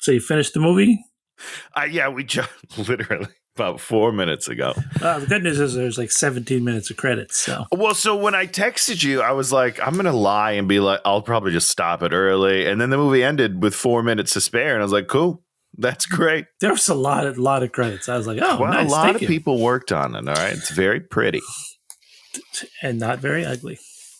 So you finished the movie? Yeah, we just literally about 4 minutes ago. The good news is there's like 17 minutes of credits. So when I texted you, I was like, I'm going to lie and be like, I'll probably just stop it early. And then the movie ended with 4 minutes to spare. And I was like, cool. That's great. There was a lot of credits. I was like, oh, well, nice. A lot of people worked on it. All right. It's very pretty. And not very ugly.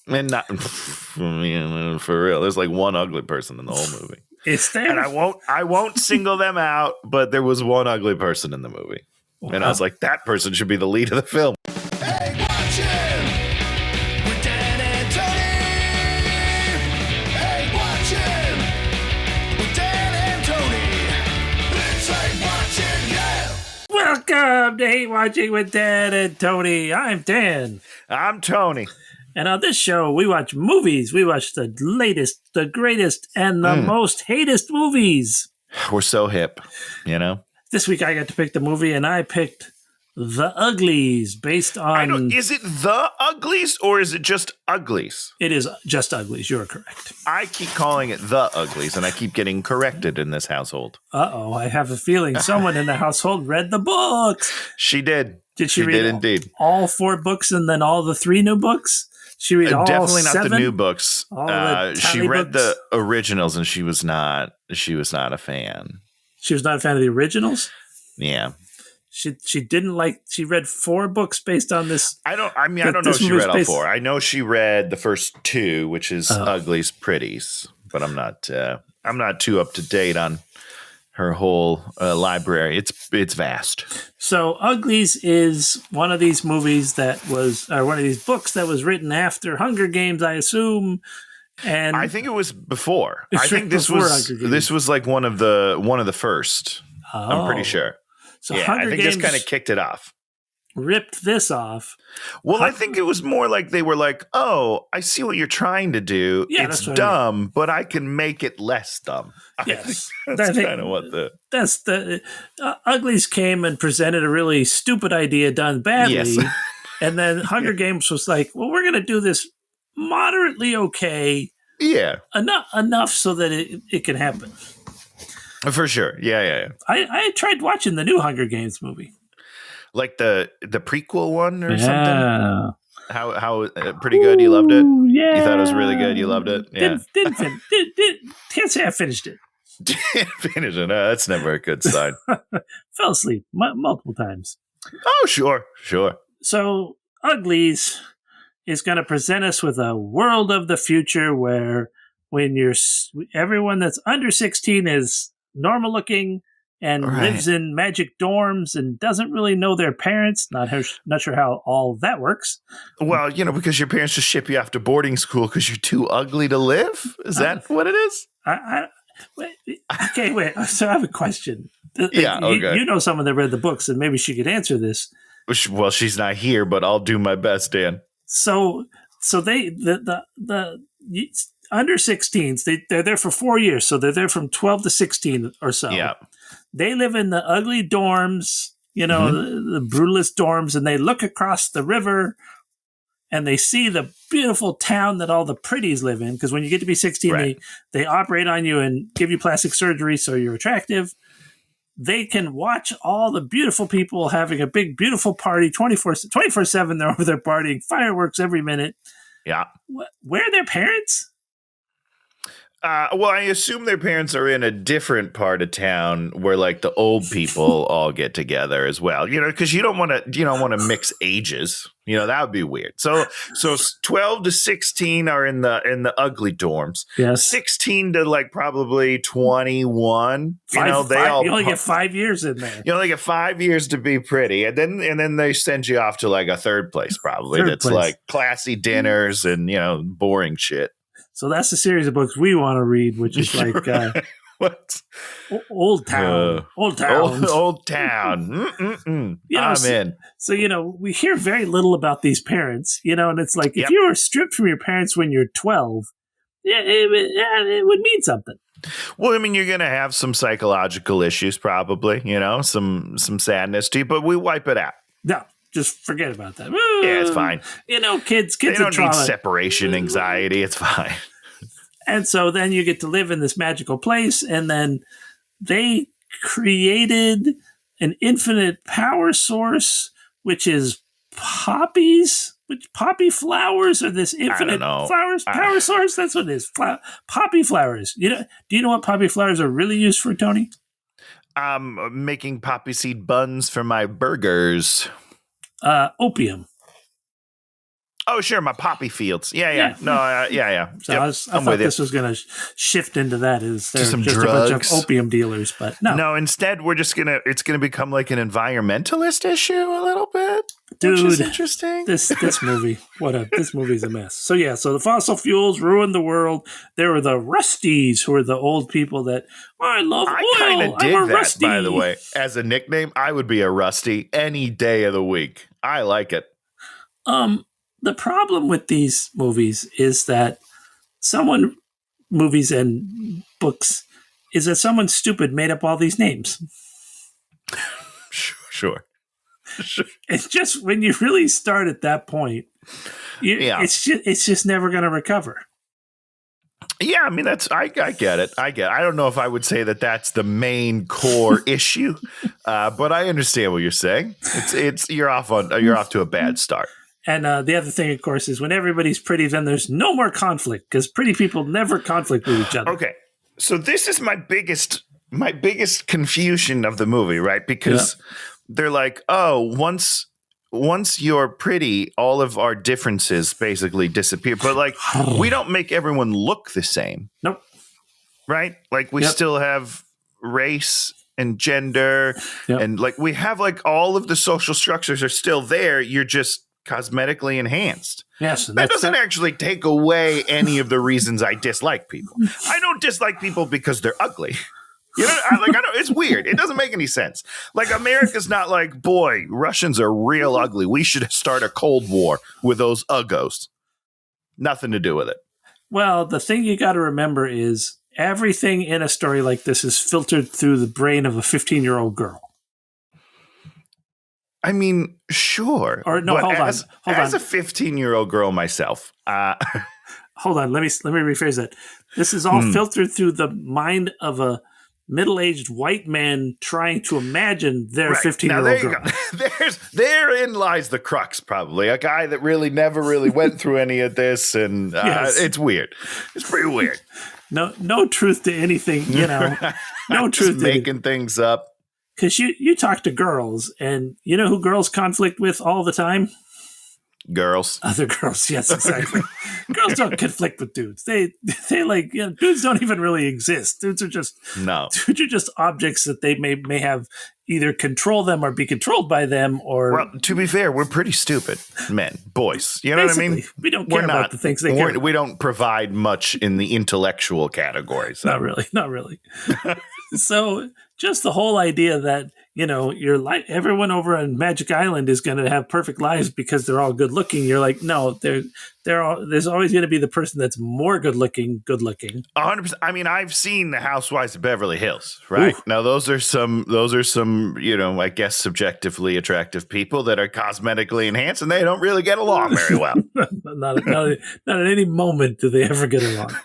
And not for real. There's like one ugly person in the whole movie. It's there. And I won't single them out, but there was one ugly person in the movie. Wow. And I was like, that person should be the lead of the film. Hey, watch him! With Dan and Tony! Hey, watch him! With Dan and Tony! It's like watching, yeah! Welcome to Hate Watching with Dan and Tony. I'm Dan. I'm Tony. And on this show, we watch movies. We watch the latest, the greatest, and the most hatest movies. We're so hip, you know? This week I got to pick the movie, and I picked The Uglies, based on... Is it The Uglies, or is it just Uglies? It is just Uglies. You're correct. I keep calling it The Uglies, and I keep getting corrected in this household. Uh-oh, I have a feeling someone in the household read the books. She did. Did she read indeed. All 4 books and then all the 3 new books? She read all definitely 7? not the new books. She read books? the originals, and she was not a fan. She was not a fan of the originals? Yeah. She didn't like. She read 4 books based on this. I don't know if she read all 4. I know she read the first 2, which is Uglies, Pretties, but I'm not too up to date on her whole library. It's vast. So Uglies is one of these movies that was, or one of these books that was written after Hunger Games, I assume. And I think it was before. I think this was like one of the first. Oh. I'm pretty sure. So yeah, Hunger I think Games this kind of kicked it off. Ripped this off. Well, I think it was more like they were like, "Oh, I see what you're trying to do. Yeah, it's dumb, but I can make it less dumb." Yes, that's kind of what Uglies came and presented a really stupid idea done badly, yes. And then Hunger Games was like, "Well, we're going to do this moderately okay, enough so that it can happen." For sure, yeah. I tried watching the new Hunger Games movie. Like the prequel one or something? How pretty good? You loved it? Yeah. You thought it was really good? You loved it? Yeah. Can't say I finished it. Didn't finish it. No, that's never a good sign. Fell asleep multiple times. Oh, sure. So Uglies is going to present us with a world of the future where everyone that's under 16 is normal looking and lives in magic dorms and doesn't really know their parents. Not sure how all that works. Well, because your parents just ship you off to boarding school because you're too ugly to live? Is that what it is? Wait. So I have a question. Yeah, okay. You know someone that read the books, and maybe she could answer this. Well, she's not here, but I'll do my best, Dan. So they the under 16s, they're there for 4 years, so they're there from 12 to 16 or so. Yeah. They live in the ugly dorms, the brutalist dorms, and they look across the river and they see the beautiful town that all the pretties live in. Because when you get to be 16, they operate on you and give you plastic surgery so you're attractive. They can watch all the beautiful people having a big, beautiful party 24/7. They're over there partying, fireworks every minute. Yeah. Where are their parents? Well, I assume their parents are in a different part of town where, like, the old people all get together as well. Because you don't want to mix ages. That would be weird. So 12 to 16 are in the ugly dorms. Yes. 16 to like probably 21. You only get 5 years in there. You only get 5 years to be pretty, and then they send you off to like a third place probably. Like classy dinners and boring shit. So that's the series of books we want to read, which is like what? Old Town. Old Town. Old Town. I'm in. So, we hear very little about these parents, and it's like if you were stripped from your parents when you're 12, it would mean something. Well, I mean, you're going to have some psychological issues probably, some sadness to you, but we wipe it out. No. Just forget about that. Yeah, it's fine. Kids they don't need separation anxiety. It's fine. And so then you get to live in this magical place, and then they created an infinite power source, which is poppies. Which poppy flowers are this infinite flowers power source? That's what it is. Poppy flowers. Do you know what poppy flowers are really used for, Tony? Making poppy seed buns for my burgers. Opium. Oh, sure, my poppy fields. Yeah. No, yeah. So yep, I thought this was going to shift into that. Is there just drugs. A bunch of opium dealers? But no. No, instead, it's gonna become like an environmentalist issue a little bit. Dude, which is interesting. This movie, this movie's a mess. So the fossil fuels ruined the world. There were the Rusties, who are the old people that I love oil. I kind of dig that, Rusty. by the way. As a nickname, I would be a Rusty any day of the week. I like it. The problem with these movies is that movies and books, is that someone stupid made up all these names. Sure. It's just when you really start at that point, it's just never going to recover. Yeah, I mean I get it. I don't know if I would say that that's the main core issue, but I understand what you're saying. You're off to a bad start. And the other thing, of course, is when everybody's pretty, then there's no more conflict because pretty people never conflict with each other. Okay, so this is my biggest confusion of the movie, right? Because they're like, oh, once you're pretty, all of our differences basically disappear. But like, we don't make everyone look the same. Nope. Right? Like we still have race and gender, and like we have like all of the social structures are still there. You're just cosmetically enhanced. Yes, that doesn't actually take away any of the reasons I dislike people. I don't dislike people because they're ugly. I know it's weird. It doesn't make any sense. Like America's not like, boy, Russians are real ugly. We should start a Cold War with those uggos. Nothing to do with it. Well, the thing you got to remember is everything in a story like this is filtered through the brain of a 15-year-old girl. I mean, sure. Or no, hold on. As a 15-year-old girl myself, hold on. Let me rephrase that. This is all filtered through the mind of a middle-aged white man trying to imagine their 15-year-old girl. Therein lies the crux, probably. A guy that really never really went through any of this, and it's weird. It's pretty weird. No truth to anything, No truth to making things up. Because you talk to girls, and you know who girls conflict with all the time? Girls. Other girls, yes, exactly. Girls don't conflict with dudes. They like, dudes don't even really exist. Dudes are just objects that they may have either control them or be controlled by them. Or well, to be fair, we're pretty stupid men, boys. You know what I mean? We don't care about the things they care about. We don't provide much in the intellectual categories. So. Not really. So just the whole idea that, everyone over on Magic Island is going to have perfect lives because they're all good looking. You're like, no, there's always going to be the person that's more good looking. 100%. I mean, I've seen the Housewives of Beverly Hills, right? Ooh. Now, those are some, I guess, subjectively attractive people that are cosmetically enhanced, and they don't really get along very well. not at any moment do they ever get along.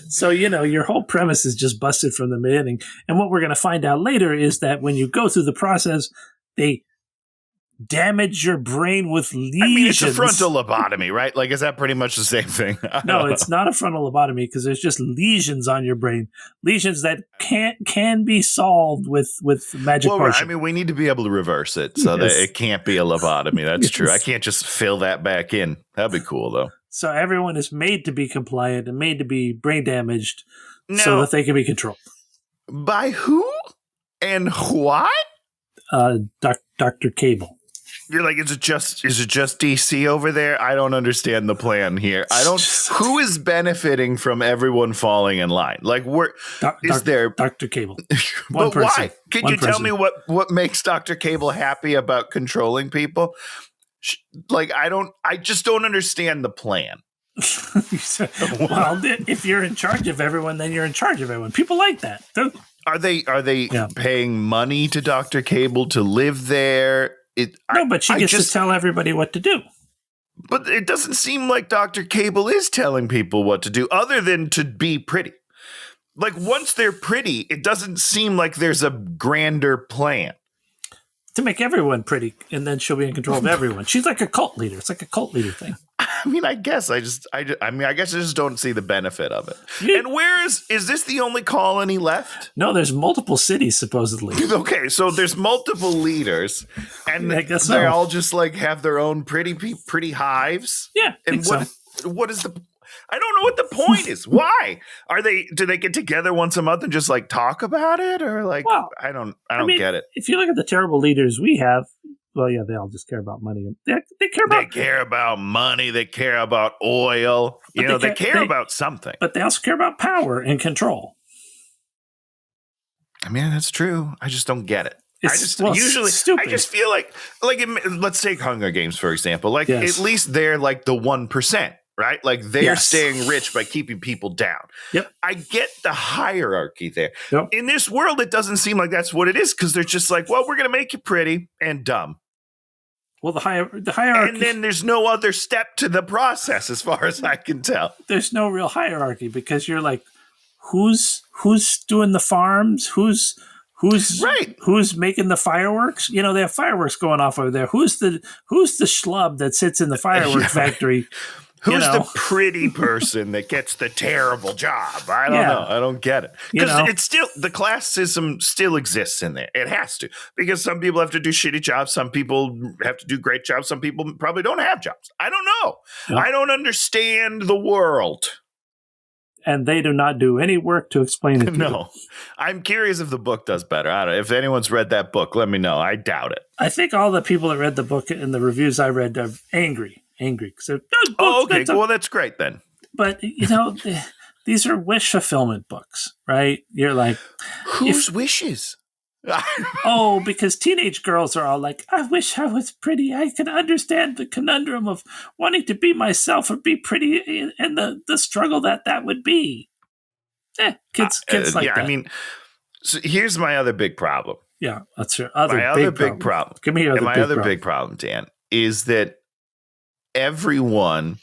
So, your whole premise is just busted from the beginning. And what we're going to find out later is that when you go through the process, they damage your brain with lesions. I mean, it's a frontal lobotomy, right? Like, is that pretty much the same thing? No, it's not a frontal lobotomy because there's just lesions on your brain. Lesions that can be solved with magic potion. I mean, we need to be able to reverse it so that it can't be a lobotomy. That's true. I can't just fill that back in. That'd be cool, though. So everyone is made to be compliant and made to be brain damaged so that they can be controlled. By who and what? Dr. Cable. You're like, is it just DC over there? I don't understand the plan here. Who is benefiting from everyone falling in line? Like, there Dr. Cable? But why? Could you tell me what makes Dr. Cable happy about controlling people? Like, I just don't understand the plan. Well, if you're in charge of everyone, then you're in charge of everyone. People like that. Are they paying money to Dr. Cable to live there? But she gets to tell everybody what to do. But it doesn't seem like Dr. Cable is telling people what to do other than to be pretty. like once they're pretty, it doesn't seem like there's a grander plan. To make everyone pretty, and then she'll be in control of everyone. She's like a cult leader. It's like a cult leader thing. I mean, I guess I guess I just don't see the benefit of it. Yeah. And is this the only colony left? No, there's multiple cities supposedly. Okay, so there's multiple leaders, and I guess they so. all just like have their own pretty hives. Yeah, And think what is the? I don't know what the point is. Why do they get together once a month and just like talk about it, or like Well, I don't get it. If you look at the terrible leaders we have, well, yeah, they all just care about money. They care about money. They care about oil. They care about something. But they also care about power and control. I mean, that's true. I just don't get it. Stupid. I just feel like let's take Hunger Games, for example. Like, yes. At least they're like the 1%, right? Like, they're staying rich by keeping people down. Yep. I get the hierarchy there. Yep. In this world, it doesn't seem like that's what it is, because they're just like, well, we're going to make you pretty and dumb. Well, the hierarchy. And then there's no other step to the process, as far as I can tell. There's no real hierarchy, because you're like, who's doing the farms? Who's making the fireworks? They have fireworks going off over there. Who's the schlub that sits in the fireworks factory? Who's the pretty person that gets the terrible job? I don't know. I don't get it. Because it's still, the classism still exists in there. It has to. Because some people have to do shitty jobs. Some people have to do great jobs. Some people probably don't have jobs. I don't know. Yep. I don't understand the world. And they do not do any work to explain it to No. you. I'm curious if the book does better. I don't know. If anyone's read that book, let me know. I doubt it. I think all the people that read the book and the reviews I read are angry. So, okay. Well, that's great then. But, these are wish fulfillment books, right? You're like... Whose wishes? Because teenage girls are all like, I wish I was pretty. I can understand the conundrum of wanting to be myself or be pretty and the struggle that would be. Kids like that. I mean, so here's my other big problem. Yeah, that's your other big problem. Give me your other big problem, Dan, is that everyone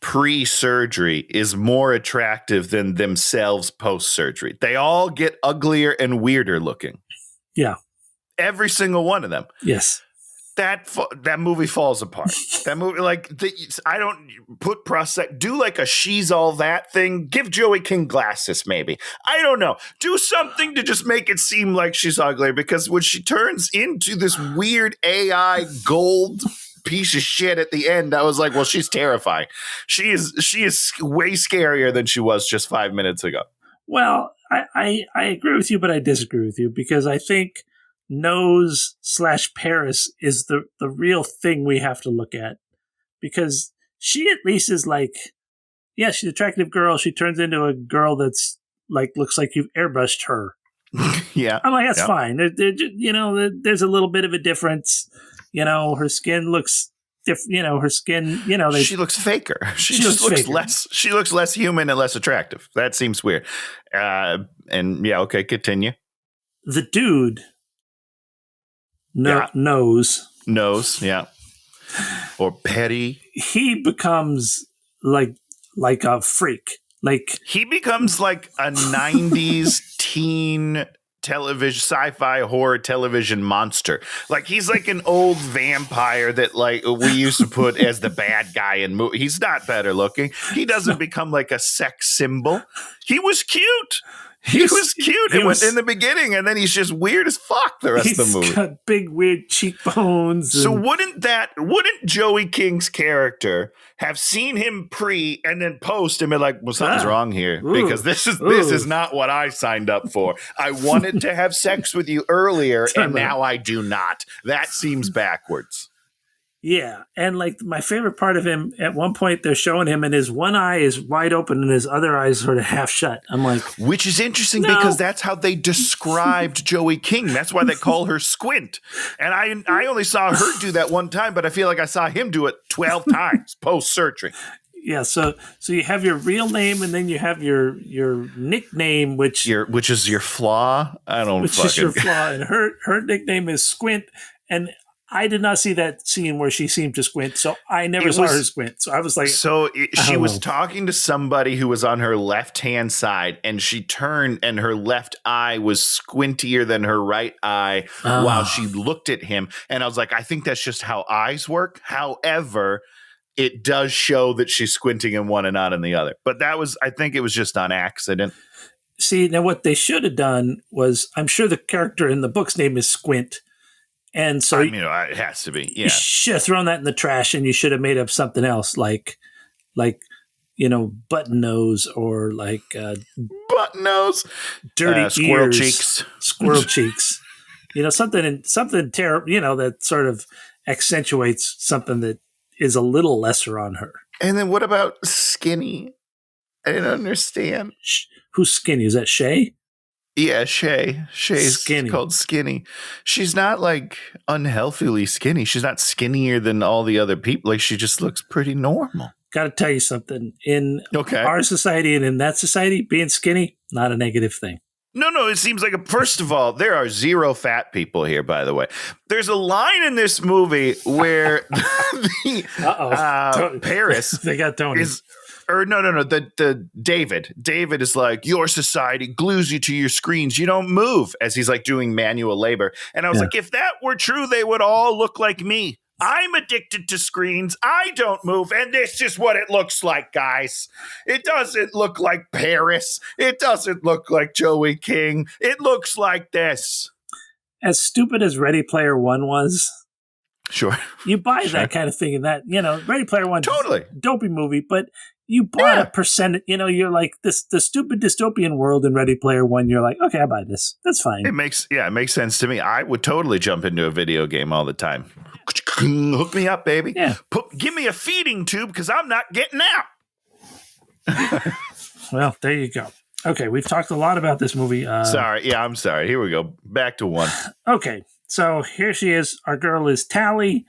pre-surgery is more attractive than themselves post-surgery. They all get uglier and weirder looking. Yeah. Every single one of them. Yes. That movie falls apart. That movie, I don't put do like a she's all that thing. Give Joey King glasses, maybe. I don't know. Do something to just make it seem like she's ugly, because when she turns into this weird AI gold piece of shit at the end, I was like, well, she's terrifying. She is way scarier than she was just 5 minutes ago. Well, I agree with you, but I disagree with you, because I think Nose/Paris is the real thing we have to look at, because she at least is like, yeah, she's an attractive girl. She turns into a girl that's like, looks like you've airbrushed her. Yeah. I'm like, that's fine. There's a little bit of a difference. Her skin looks different. Her skin. She looks faker. She looks less. She looks less human and less attractive. That seems weird. Okay, continue. The dude knows, yeah, or petty. He becomes like a freak. Like, he becomes like a 90s teen television, sci-fi horror television monster. Like, he's like an old vampire that like we used to put as the bad guy in movies. He's not better looking. He doesn't become like a sex symbol. He was cute. He was cute in the beginning, and then he's just weird as fuck the rest of the movie. He's got big, weird cheekbones. So wouldn't Joey King's character have seen him pre and then post and be like, well, something's wrong here, because this is not what I signed up for. I wanted to have sex with you earlier, and now I do not. That seems backwards. Yeah, and like my favorite part of him, at one point they're showing him and his one eye is wide open and his other eye is sort of half shut. I'm like, which is interesting because that's how they described Joey King. That's why they call her Squint. And I only saw her do that one time, but I feel like I saw him do it 12 times post-surgery. Yeah, so you have your real name and then you have your nickname, which is your flaw. I don't. Which is your flaw, and her nickname is Squint, and I did not see that scene where she seemed to squint, so I never saw her squint. So I was like, she was talking to somebody who was on her left-hand side, and she turned, and her left eye was squintier than her right eye while she looked at him. And I was like, I think that's just how eyes work. However, it does show that she's squinting in one and not in the other. But I think it was just on accident. See, now what they should have done was, I'm sure the character in the book's name is Squint. And so it has to be. Yeah. You should have thrown that in the trash, and you should have made up something else like button nose, or like button nose, dirty squirrel ears, cheeks, squirrel cheeks. Something terrible. That sort of accentuates something that is a little lesser on her. And then what about skinny? I didn't understand. Who's skinny? Is that Shay? Yeah, Shay. Shay's skinny. Called skinny. She's not like unhealthily skinny. She's not skinnier than all the other people. Like, she just looks pretty normal. Got to tell you something. In our society and in that society, being skinny, not a negative thing. No. It seems like first of all, there are zero fat people here, by the way. There's a line in this movie where Paris they got Tony. The David is like, your society glues you to your screens. You don't move, as he's like doing manual labor. And I was like, if that were true, they would all look like me. I'm addicted to screens. I don't move. And this is what it looks like, guys. It doesn't look like Paris. It doesn't look like Joey King. It looks like this. As stupid as Ready Player One was. Sure. You buy that kind of thing, and that, Ready Player One, totally dopey movie, but you bought a percent, you're like the stupid dystopian world in Ready Player One. You're like, okay, I buy this. That's fine. It makes sense to me. I would totally jump into a video game all the time. Hook me up, baby. Yeah. Give me a feeding tube because I'm not getting out. Well, there you go. Okay, we've talked a lot about this movie. Sorry. Yeah, I'm sorry. Here we go. Back to one. Okay, so here she is. Our girl is Tally.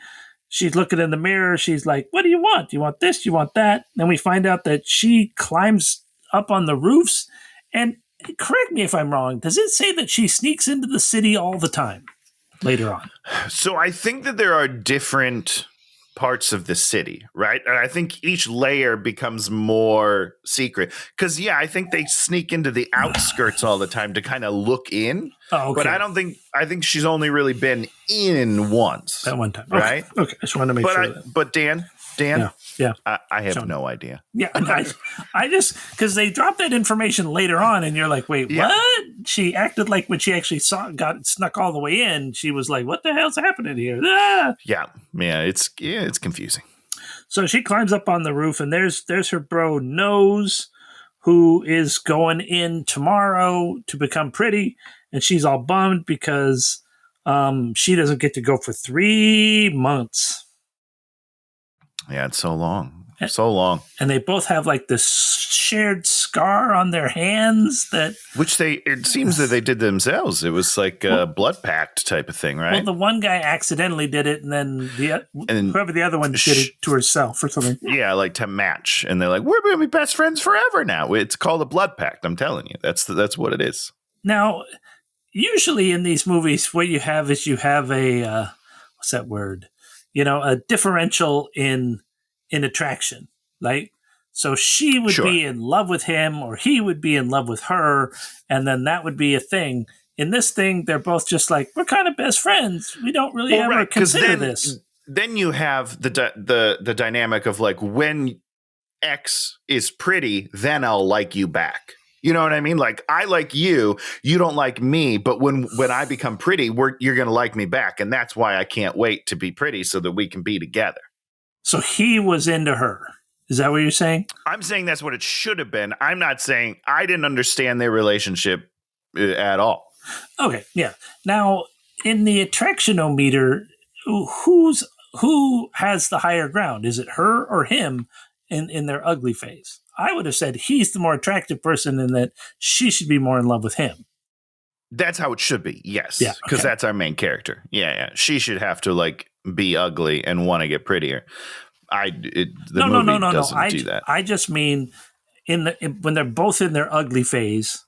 She's looking in the mirror. She's like, what do you want? Do you want this? Do you want that? Then we find out that she climbs up on the roofs. And correct me if I'm wrong. Does it say that she sneaks into the city all the time later on? So I think that there are different parts of the city, right? And I think each layer becomes more secret. Because, I think they sneak into the outskirts all the time to kind of look in. Oh, okay. But I think she's only really been in once. At one time. Okay. Right? Okay. I just wanted to make sure. But Dan, yeah. I have no idea. Yeah, I just, because they dropped that information later on, and you're like, wait, what? She acted like when she actually snuck all the way in, she was like, what the hell's happening here? Ah! Yeah, it's confusing. So she climbs up on the roof, and there's her bro Nose, who is going in tomorrow to become pretty, and she's all bummed because she doesn't get to go for 3 months. Yeah, it's so long. So long. And they both have like this shared scar on their hands which it seems that they did themselves. It was like a blood pact type of thing, right? Well, the one guy accidentally did it, and then whoever the other one did it to herself or something. Yeah, like to match. And they're like, we're going to be best friends forever now. It's called a blood pact. I'm telling you. That's what it is. Now, usually in these movies, what you have is a, what's that word? A differential in attraction, right? So she would be in love with him, or he would be in love with her, and then that would be a thing. In this thing, they're both just like, we're kind of best friends. We don't really ever consider this. Then you have the dynamic of like, when X is pretty, then I'll like you back. You know what I mean? Like, I like you, you don't like me, but when I become pretty, you're going to like me back. And that's why I can't wait to be pretty so that we can be together. So he was into her. Is that what you're saying? I'm saying that's what it should have been. I'm not saying I didn't understand their relationship at all. Okay, yeah. Now, in the attractionometer, who has the higher ground? Is it her or him in their ugly phase? I would have said he's the more attractive person, and that she should be more in love with him. That's how it should be. Yes. Yeah. Because that's our main character. Yeah. She should have to like be ugly and want to get prettier. The movie doesn't do that. I just mean when they're both in their ugly phase,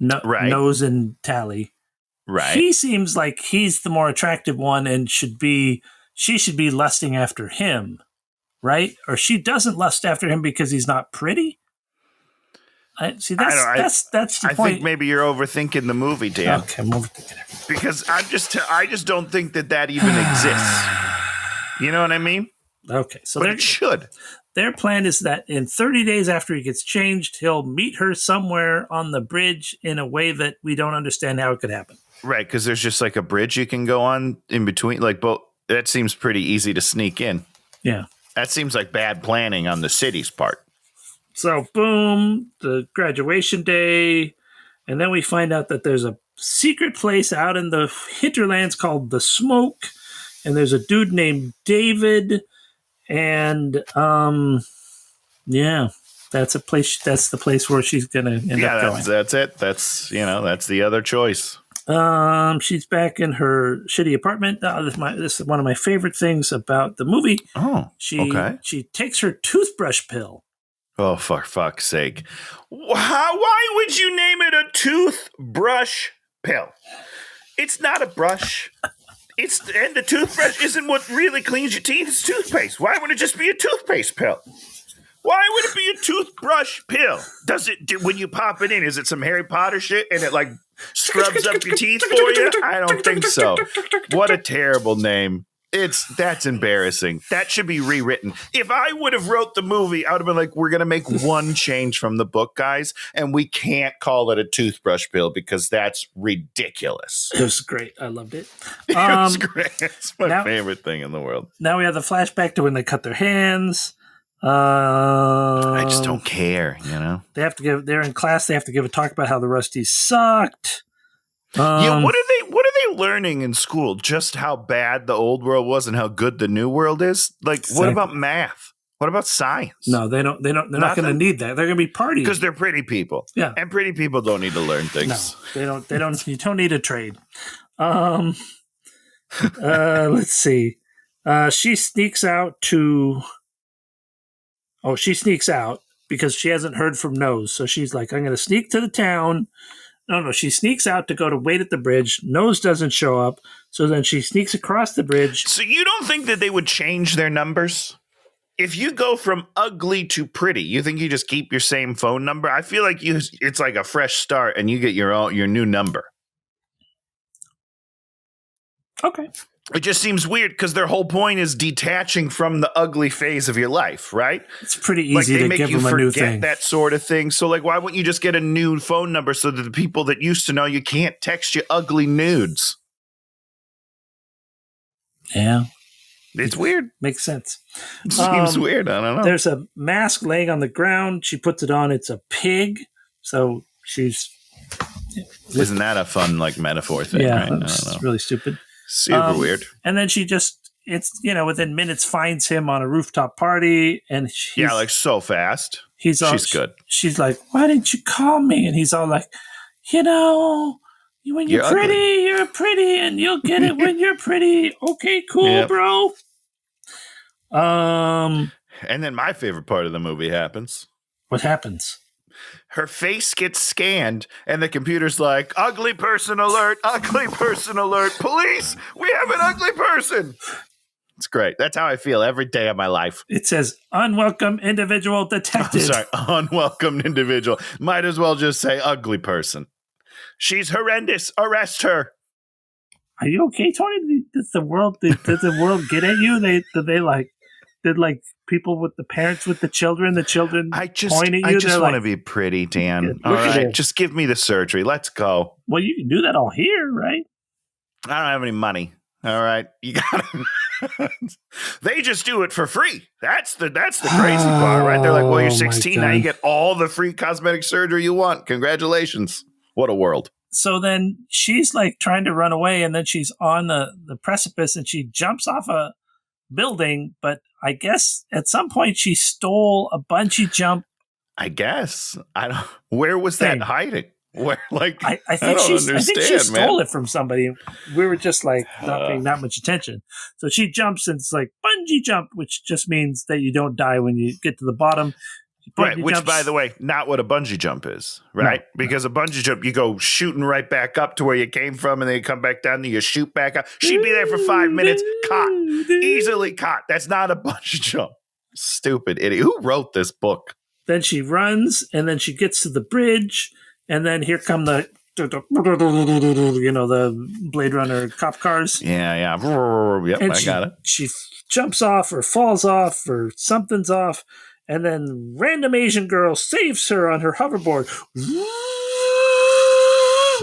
Nose and Tally, Right. He seems like he's the more attractive one and she should be lusting after him, right? Or she doesn't lust after him because he's not pretty. That's the point. I think maybe you're overthinking the movie, Dan. Okay, I'm overthinking it. Because I just don't think that even exists. You know what I mean? Okay, so but it should. Their plan is that in 30 days after he gets changed, he'll meet her somewhere on the bridge in a way that we don't understand how it could happen. Right, because there's just like a bridge you can go on in between. That seems pretty easy to sneak in. Yeah. That seems like bad planning on the city's part. So, boom, the graduation day. And then we find out that there's a secret place out in the hinterlands called The Smoke. And there's a dude named David. And, that's a place. That's the place where she's going to end up going. That's it. That's the other choice. She's back in her shitty apartment. This is one of my favorite things about the movie. Oh, okay. She takes her toothbrush pill. Oh, for fuck's sake. Why would you name it a toothbrush pill? It's not a brush. And the toothbrush isn't what really cleans your teeth. It's toothpaste. Why would it just be a toothpaste pill? Why would it be a toothbrush pill? When you pop it in, is it some Harry Potter shit and it like scrubs up your teeth for you? I don't think so. What a terrible name. That's embarrassing. That should be rewritten. If I would have wrote the movie, I would have been like, we're going to make one change from the book, guys, and we can't call it a toothbrush pill because that's ridiculous. It was great. I loved it. It was great. It's my favorite thing in the world. Now we have the flashback to when they cut their hands. I just don't care, They're in class. They have to give a talk about how the Rusties sucked. What are they learning in school? Just how bad the old world was and how good the new world is? Like, what about math? What about science? No, they don't. They're not going to need that. They're going to be partying because they're pretty people. Yeah, and pretty people don't need to learn things. No, they don't. You don't need a trade. Let's see. She sneaks out because she hasn't heard from Nose. So she's like, I'm going to sneak to the town. No, she sneaks out to go to wait at the bridge. Nose doesn't show up. So then she sneaks across the bridge. So you don't think that they would change their numbers? If you go from ugly to pretty, you think you just keep your same phone number? I feel like it's like a fresh start and you get your new number. Okay. It just seems weird because their whole point is detaching from the ugly phase of your life, right? It's pretty easy to give them a new thing. That sort of thing. So, why wouldn't you just get a new phone number so that the people that used to know you can't text you ugly nudes? Yeah. It's weird. Makes sense. It seems weird. I don't know. There's a mask laying on the ground. She puts it on. It's a pig. So she's... Isn't that a fun, metaphor thing? Yeah, right? It's really stupid. Super weird. And then she within minutes finds him on a rooftop party. And so fast. She's good. She's like, why didn't you call me? And he's all like, when you're pretty, ugly. You're pretty and you'll get it when you're pretty. Okay, cool, bro. And then my favorite part of the movie happens. What happens? Her face gets scanned, and the computer's like, ugly person alert, police, we have an ugly person. It's great. That's how I feel every day of my life. It says, unwelcome individual detected. Sorry, unwelcome individual. Might as well just say ugly person. She's horrendous. Arrest her. Are you okay, Tony? Did the world get at you? Did people with the parents with the children point at you? I just want to be pretty, Dan. All right, just give me the surgery. Let's go. Well, you can do that all here, right? I don't have any money. All right, you got it. They just do it for free. That's the crazy part, right? They're like, well, you're 16 now. You get all the free cosmetic surgery you want. Congratulations. What a world. So then she's trying to run away, and then she's on the precipice, and she jumps off a building, but I guess at some point she stole a bungee jump. I guess. Where was that hiding? Where I think she stole it from somebody. We were just not paying that much attention. So she jumps and it's bungee jump, which just means that you don't die when you get to the bottom. Right, which, by the way, not what a bungee jump is, right? No, because a bungee jump, you go shooting right back up to where you came from, and then you come back down, and you shoot back up. She'd be there for 5 minutes, caught, easily caught. That's not a bungee jump. Stupid idiot. Who wrote this book? Then she runs, and then she gets to the bridge, and then here come the Blade Runner cop cars. Yeah. Yep, and I got it. She jumps off or falls off or something's off. And then random Asian girl saves her on her hoverboard.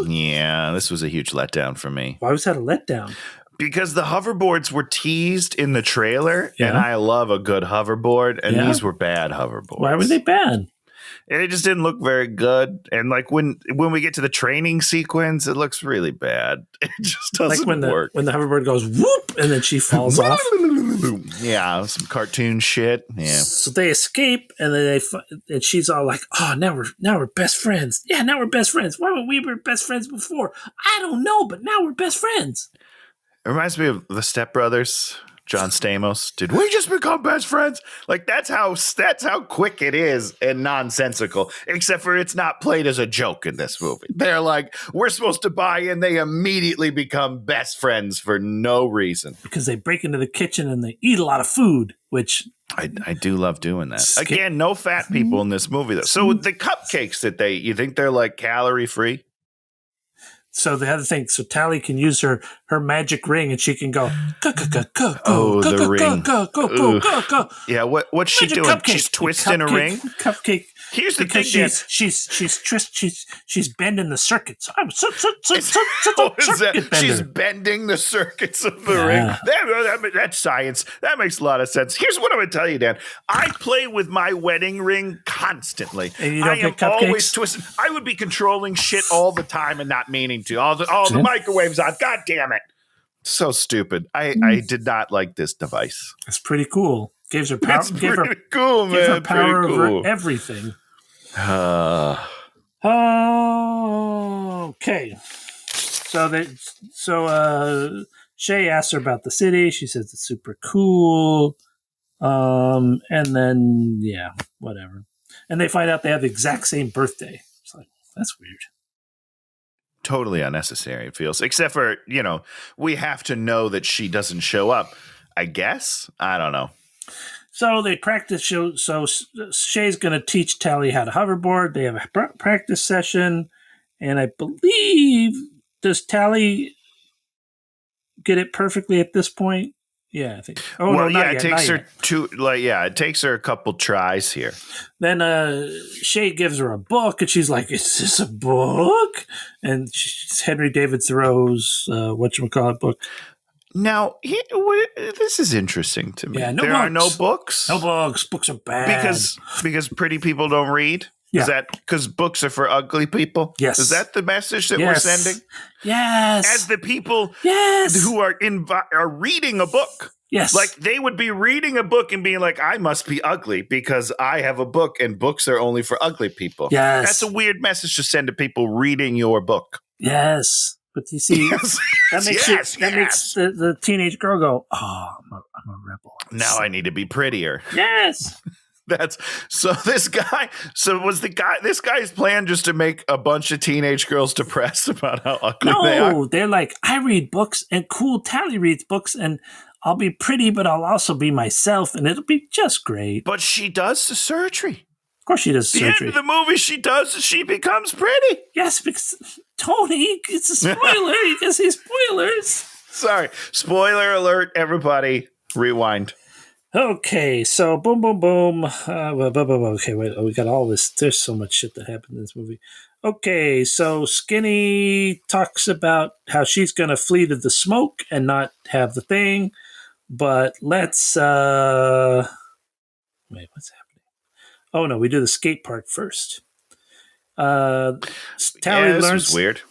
Yeah, this was a huge letdown for me. Why was that a letdown? Because the hoverboards were teased in the trailer, and I love a good hoverboard, and these were bad hoverboards. Why were they bad? It just didn't look very good. And like when we get to the training sequence, it looks really bad. It just doesn't work. When the hoverboard goes whoop and then she falls off. Yeah, some cartoon shit. Yeah. So they escape, and then and she's all like, "Oh, now we're best friends. Yeah, now we're best friends. Why weren't we best friends before? I don't know, but now we're best friends." It reminds me of the Step Brothers. John Stamos. Did we just become best friends? Like that's how quick it is and nonsensical. Except for it's not played as a joke in this movie. They're like, we're supposed to buy in. They immediately become best friends for no reason because they break into the kitchen and they eat a lot of food. Which I do love doing that. Again, no fat people in this movie though. So the cupcakes that you think they're like calorie free? So the other thing, so Tally can use her magic ring, and she can go. The ring. Go. Yeah, what's she doing? Cupcake. She's twisting a ring. Cupcake. Here's the thing. She's bending the circuits. I'm circuit bender. She's bending the circuits of the ring. That's science. That makes a lot of sense. Here's what I'm going to tell you, Dan. I play with my wedding ring constantly. And you don't I am always twisting. I would be controlling shit all the time and not meaning to. All the microwaves on. God damn it. So stupid. I did not like this device. It's pretty cool. Gives her power. It's pretty cool, man. Give her power pretty cool. over everything. Okay. So Shay asks her about the city. She says it's super cool. And then whatever. And they find out they have the exact same birthday. It's like, that's weird. Totally unnecessary, it feels. Except for, we have to know that she doesn't show up. I guess? I don't know. So they practice. So Shay's going to teach Tally how to hoverboard. They have a practice session. And I believe, does Tally get it perfectly at this point? Yeah, I think. It takes her it takes her a couple tries here. Then Shay gives her a book, and she's like, "Is this a book?" And it's Henry David Thoreau's whatchamacallit book. Now, this is interesting to me. Yeah, there are no books. No books. Books are bad. Because pretty people don't read? Yeah. Is that because books are for ugly people? Yes. Is that the message that we're sending? Yes. As the people who are reading a book. Yes. Like they would be reading a book and being like, I must be ugly because I have a book and books are only for ugly people. Yes. That's a weird message to send to people reading your book. Yes. But you see, that makes the teenage girl go, "Oh, I'm a rebel." Now I need to be prettier. Yes. This guy's plan just to make a bunch of teenage girls depressed about how ugly they are? No, they're like, I read books and cool Tally reads books and I'll be pretty, but I'll also be myself and it'll be just great. But she does the surgery. Of course she does surgery. The end of the movie she becomes pretty. Yes, because Tony, it's a spoiler. You can see spoilers. Sorry. Spoiler alert, everybody. Rewind. Okay, so boom, boom, boom. Okay, wait, we got all this. There's so much shit that happened in this movie. Okay, so Skinny talks about how she's going to flee to the smoke and not have the thing. But let's... Wait, what's happening? Oh, no, we do the skate park first. Tally this learns... was weird.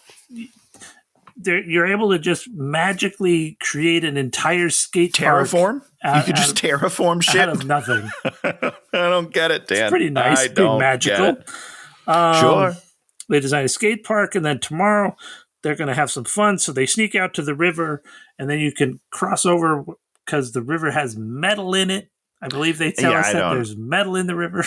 You're able to just magically create an entire skate terraform? You could just terraform shit? Out of nothing. I don't get it, Dan. It's pretty nice. Pretty magical. Sure. They design a skate park, and then tomorrow they're going to have some fun. So they sneak out to the river, and then you can cross over because the river has metal in it. I believe they tell us that there's metal in the river.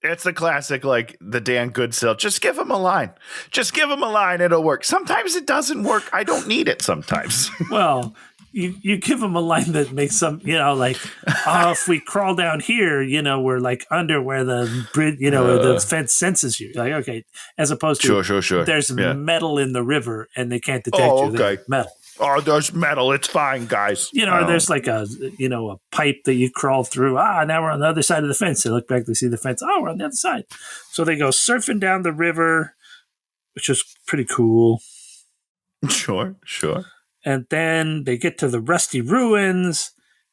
It's the classic, like the Dan Goodsill. Just give him a line. Just give him a line. It'll work. Sometimes it doesn't work. I don't need it sometimes. Well, you give them a line that makes some, like, oh, if we crawl down here, we're like under where the bridge, where the fence senses you. Like, okay, as opposed to sure. There's metal in the river and they can't detect you. There's metal. Oh, there's metal. It's fine, guys. Or there's like a pipe that you crawl through. Now we're on the other side of the fence. They look back, they see the fence. Oh, we're on the other side. So they go surfing down the river, which is pretty cool. Sure. And then they get to the rusty ruins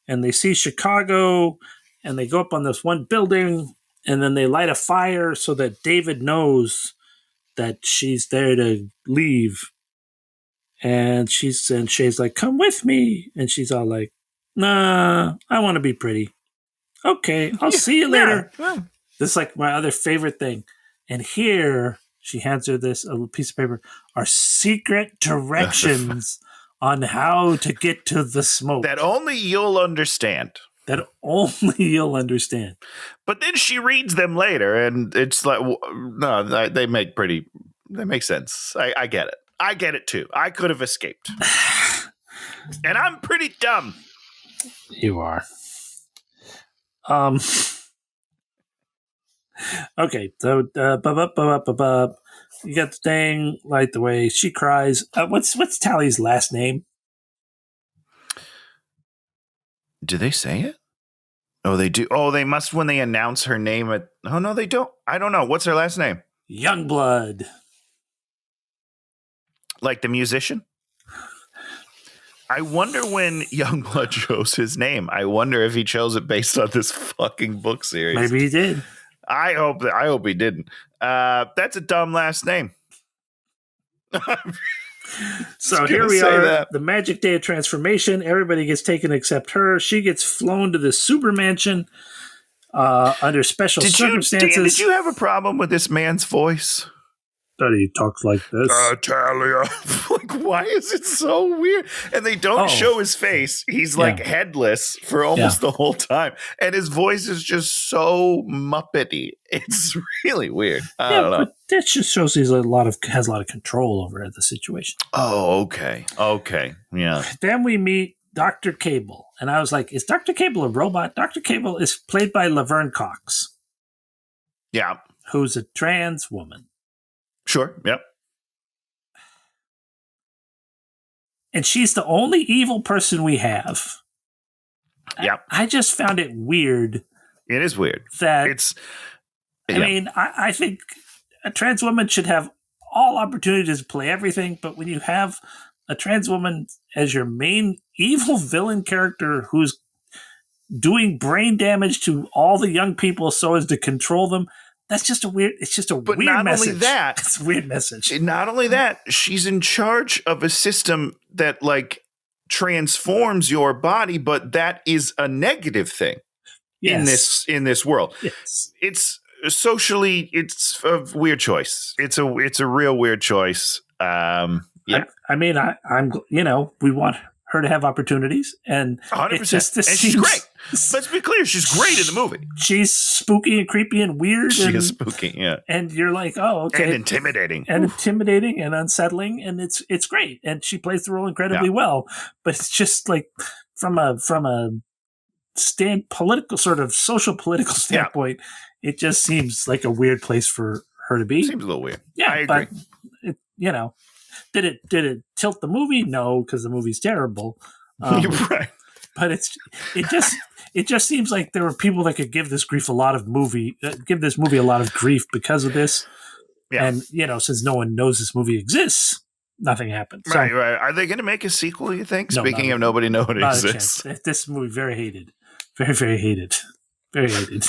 and they see Chicago and they go up on this one building and then they light a fire so that David knows that she's there to leave. And Shay's like, come with me. And she's all like, nah, I want to be pretty. Okay, I'll see you later. Yeah. This is like my other favorite thing. And here she hands her a little piece of paper, are secret directions on how to get to the smoke. That only you'll understand. But then she reads them later and it's like, no, they make sense. I get it. I get it too. I could have escaped. And I'm pretty dumb. You are. Okay, so you got the thing, light the way. She cries. What's Tally's last name? Do they say it? Oh, they do. Oh, they must when they announce her name. Oh, no, they don't. I don't know. What's her last name? Youngblood. Like the musician? I wonder when Youngblood chose his name. I wonder if he chose it based on this fucking book series. Maybe he did. I hope he didn't. That's a dumb last name. So here we are, the magic day of transformation. Everybody gets taken except her. She gets flown to the super mansion under special circumstances. Dan, did you have a problem with this man's voice? That he talks like this. Talia. Like, why is it so weird? And they don't show his face. He's like headless for almost the whole time. And his voice is just so Muppety. It's really weird. I don't know. But that just shows he has a lot of control over the situation. Oh, okay. Yeah. Then we meet Dr. Cable. And I was like, is Dr. Cable a robot? Dr. Cable is played by Laverne Cox. Yeah. Who's a trans woman. Sure. Yep. And she's the only evil person we have. Yep. I just found it weird. It is weird. I think a trans woman should have all opportunities to play everything, but when you have a trans woman as your main evil villain character who's doing brain damage to all the young people so as to control them, that's just a weird. It's just a weird message. But not only that, it's a weird message. Not only that, she's in charge of a system that like transforms your body, but that is a negative thing in this world. Yes. It's socially, it's a weird choice. It's a real weird choice. I'm we want her to have opportunities, and 100%. And she's great. Let's be clear, she's great in the movie. She's spooky and creepy and weird. She is spooky, yeah. And you're like, oh, okay. And intimidating. And unsettling, and it's great. And she plays the role incredibly well. But it's just like from a political sort of social political standpoint, it just seems like a weird place for her to be. Seems a little weird. Yeah, I agree. But did it tilt the movie? No, because the movie's terrible. You're right. But it just seems like there were people that could give this movie a lot of grief because of this. Yeah. And since no one knows this movie exists, nothing happened. So, right. Are they going to make a sequel? You think? No, Speaking of nobody knowing it exists, this movie very hated, very very hated, very hated.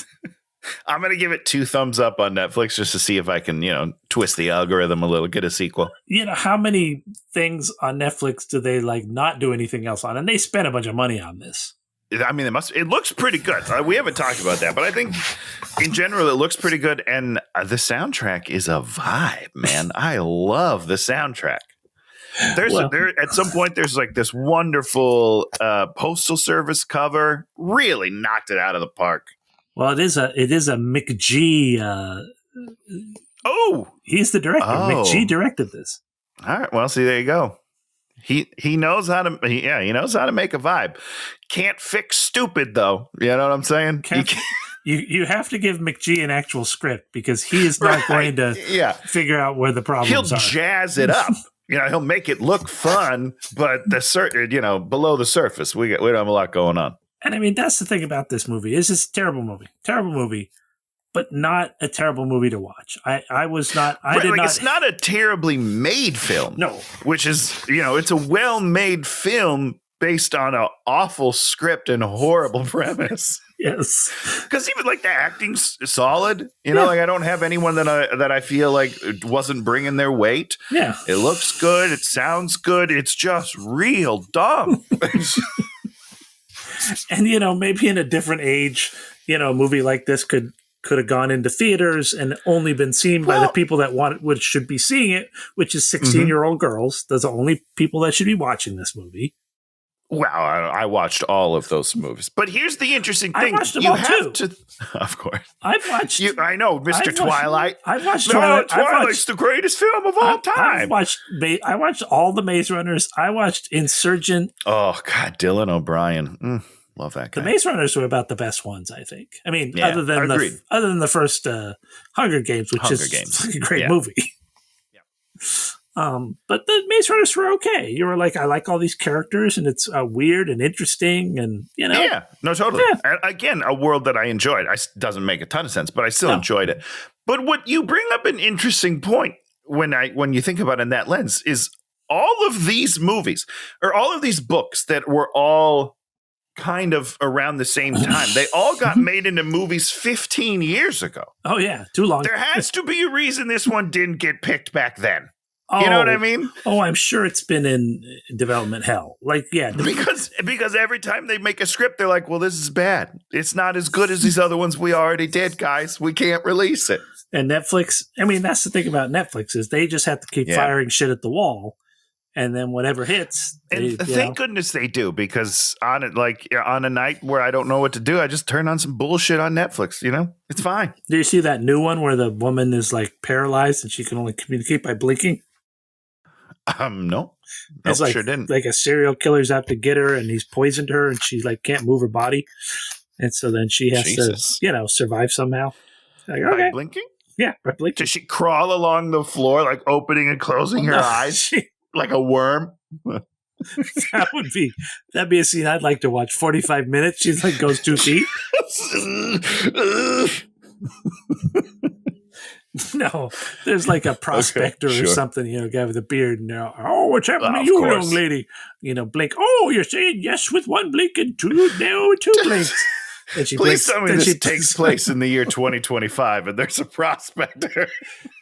I'm going to give it 2 thumbs up on Netflix just to see if I can, twist the algorithm a little, get a sequel. How many things on Netflix do they not do anything else on? And they spent a bunch of money on this. I mean, it looks pretty good. We haven't talked about that, but I think in general, it looks pretty good. And the soundtrack is a vibe, man. I love the soundtrack. At some point, there's this wonderful Postal Service cover. Really knocked it out of the park. Well, it is a McG. He's the director. McG directed this. All right. Well, see, there you go. He knows how to. He knows how to make a vibe. Can't fix stupid though. You know what I'm saying? You have to give McG an actual script because he is not going to figure out where the problems are. He'll jazz it up. He'll make it look fun, but below the surface, we don't have a lot going on. And I mean, that's the thing about this movie. It's just a terrible movie, but not a terrible movie to watch. It's not a terribly made film. No. Which is, it's a well-made film based on an awful script and horrible premise. Yes. Because even the acting's solid. I don't have anyone that I feel like wasn't bringing their weight. Yeah. It looks good. It sounds good. It's just real dumb. And, maybe in a different age, a movie like this could have gone into theaters and only been seen by the people that should be seeing it, which is 16-year-old girls. Those are the only people that should be watching this movie. Wow, I watched all of those movies. But here's the interesting thing. I watched them all too. Of course. I've watched... I know, Mr. Twilight. I've watched Twilight. Twilight's the greatest film of all time. I watched all the Maze Runners. I watched Insurgent. Oh, God, Dylan O'Brien. Love that guy. The Maze Runners were about the best ones, I think. I mean, other than the first Hunger Games, which is a great movie. But the Maze Runners were okay. You were like, I like all these characters, and it's weird and interesting, and Yeah, no, totally. Yeah. Again, a world that I enjoyed. Doesn't make a ton of sense, but I still enjoyed it. But what you bring up an interesting point when you think about it in that lens is all of these movies or all of these books that were all kind of around the same time. They all got made into movies 15 years ago. Oh, yeah. Too long. There has to be a reason this one didn't get picked back then. You know what I mean? Oh, I'm sure it's been in development hell. Because every time they make a script, they're like, well, this is bad. It's not as good as these other ones we already did, guys. We can't release it. And Netflix, I mean, that's the thing about Netflix is they just have to keep firing shit at the wall. And then whatever hits. Thank goodness they do, because on a night where I don't know what to do, I just turn on some bullshit on Netflix. It's fine. Do you see that new one where the woman is paralyzed and she can only communicate by blinking? No. It's sure didn't. Like a serial killer's out to get her, and he's poisoned her, and she can't move her body, and so then she has to survive somehow. By blinking? Yeah, by blinking. Does she crawl along the floor, opening and closing her eyes? Like a worm? That'd be a scene I'd like to watch. 45 minutes. She's goes 2 feet. No, there's a prospector or something, guy with a beard, and what's happening to you, young lady? Blink. Oh, you're saying yes with one blink and two blinks. And Please tell me this takes place in the year 2025 and there's a prospector.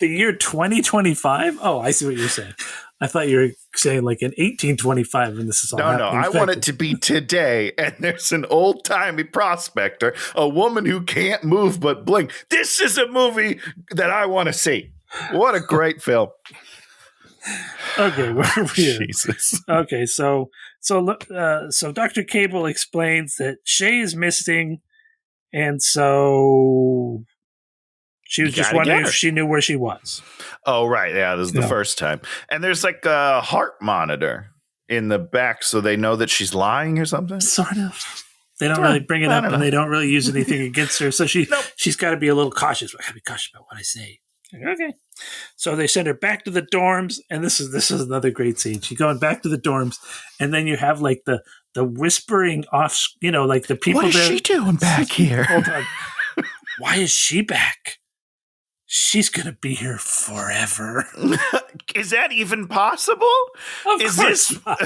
The year 2025? Oh, I see what you're saying. I thought you were saying in 1825 and this is all happening. No, I want it to be today, and there's an old-timey prospector, a woman who can't move but blink. This is a movie that I want to see. What a great film. Okay, where are we? Jesus. Okay, so Dr. Cable explains that Shay is missing, and so she was just wondering if she knew where she was. Oh, right. Yeah, this is the first time. And there's a heart monitor in the back, so they know that she's lying or something? Sort of. They don't really bring it up, and they don't really use anything against her. So she's got to be a little cautious. I got to be cautious about what I say. Okay. So they send her back to the dorms, and this is another great scene. She's going back to the dorms, and then you have the whispering off, the people. What is she doing back here? Hold on. Why is she back? She's going to be here forever. Is that even possible? Of course not.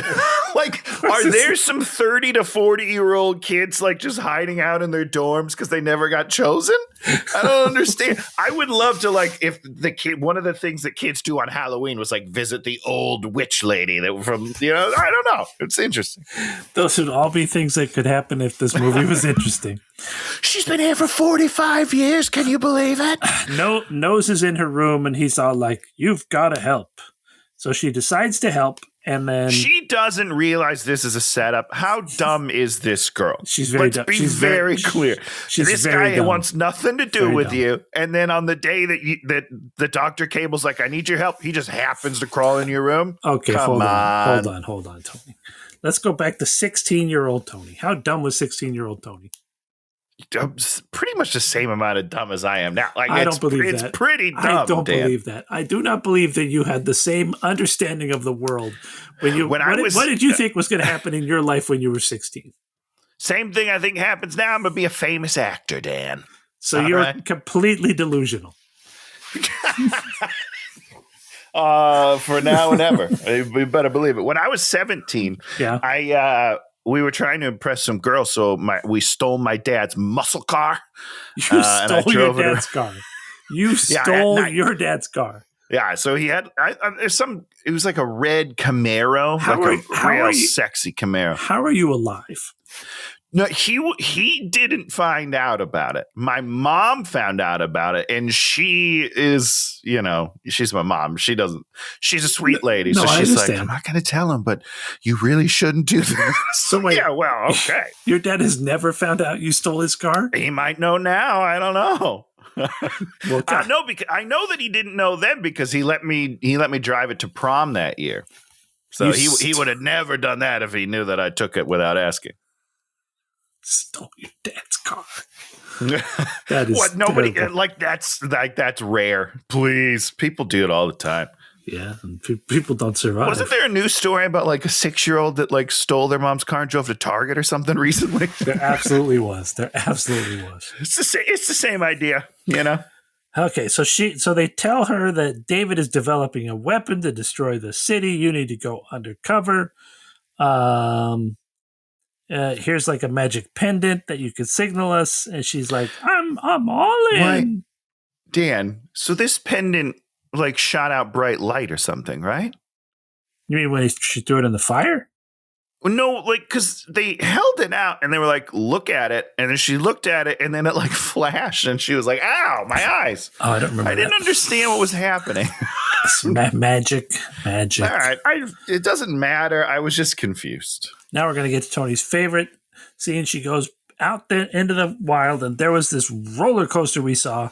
Are there some 30 to 40-year-old kids just hiding out in their dorms because they never got chosen? I don't understand. I would love to if the kid, one of the things that kids do on Halloween was visit the old witch lady that from, I don't know. It's interesting. Those would all be things that could happen if this movie was interesting. She's been here for 45 years. Can you believe it? Nose is in her room, and he's all like, you've got to help. So she decides to help, And then she doesn't realize this is a setup. How dumb is this girl? She's very dumb. Let's be very clear. This guy dumb. wants nothing to do with you. And then on the day that the Dr. Cable's like, I need your help, he just happens to crawl in your room. Okay, hold on, Tony. Let's go back to 16-year-old Tony. How dumb was 16-year-old Tony? Pretty much the same amount of dumb as I am now. Like, I don't believe it's that. pretty dumb. I don't believe that. I do not believe that you had the same understanding of the world what did you think was going to happen in your life when you were 16? Same thing I think happens now. I'm going to be a famous actor, Dan. So you're completely delusional. For now and ever. We better believe it. When I was 17, we were trying to impress some girls, so we stole my dad's muscle car. You stole your dad's car. You stole your dad's car. Yeah, so he had it was like a red Camaro, real sexy Camaro. How are you alive? No, he didn't find out about it. My mom found out about it, and she is, she's my mom. She's a sweet lady. No, so she's like, I'm not going to tell him, but you really shouldn't do this. So wait, yeah, well, okay. Your dad has never found out you stole his car? He might know now. I don't know. Well, no, because I know that he didn't know then because he let me drive it to prom that year. So he would have never done that if he knew that I took it without asking. Stole your dad's car. That is what? Nobody terrible. that's rare. Please, people do it all the time. Yeah, and people don't survive. Wasn't there a news story about like a 6-year-old that stole their mom's car and drove to Target or something recently? There absolutely was. It's the same idea, Okay, so they tell her that David is developing a weapon to destroy the city. You need to go undercover. Here's like a magic pendant that you could signal us, and she's like, I'm all in. Why? Dan, so this pendant like shot out bright light or something, right? You mean when she threw it in the fire? No, because they held it out and they were like, look at it. And then she looked at it and then it like flashed and she was like, ow, my eyes. Oh, I don't remember. I didn't understand what was happening. Magic. All right. It doesn't matter. I was just confused. Now we're going to get to Tony's favorite scene. She goes out there into the wild and there was this roller coaster we saw.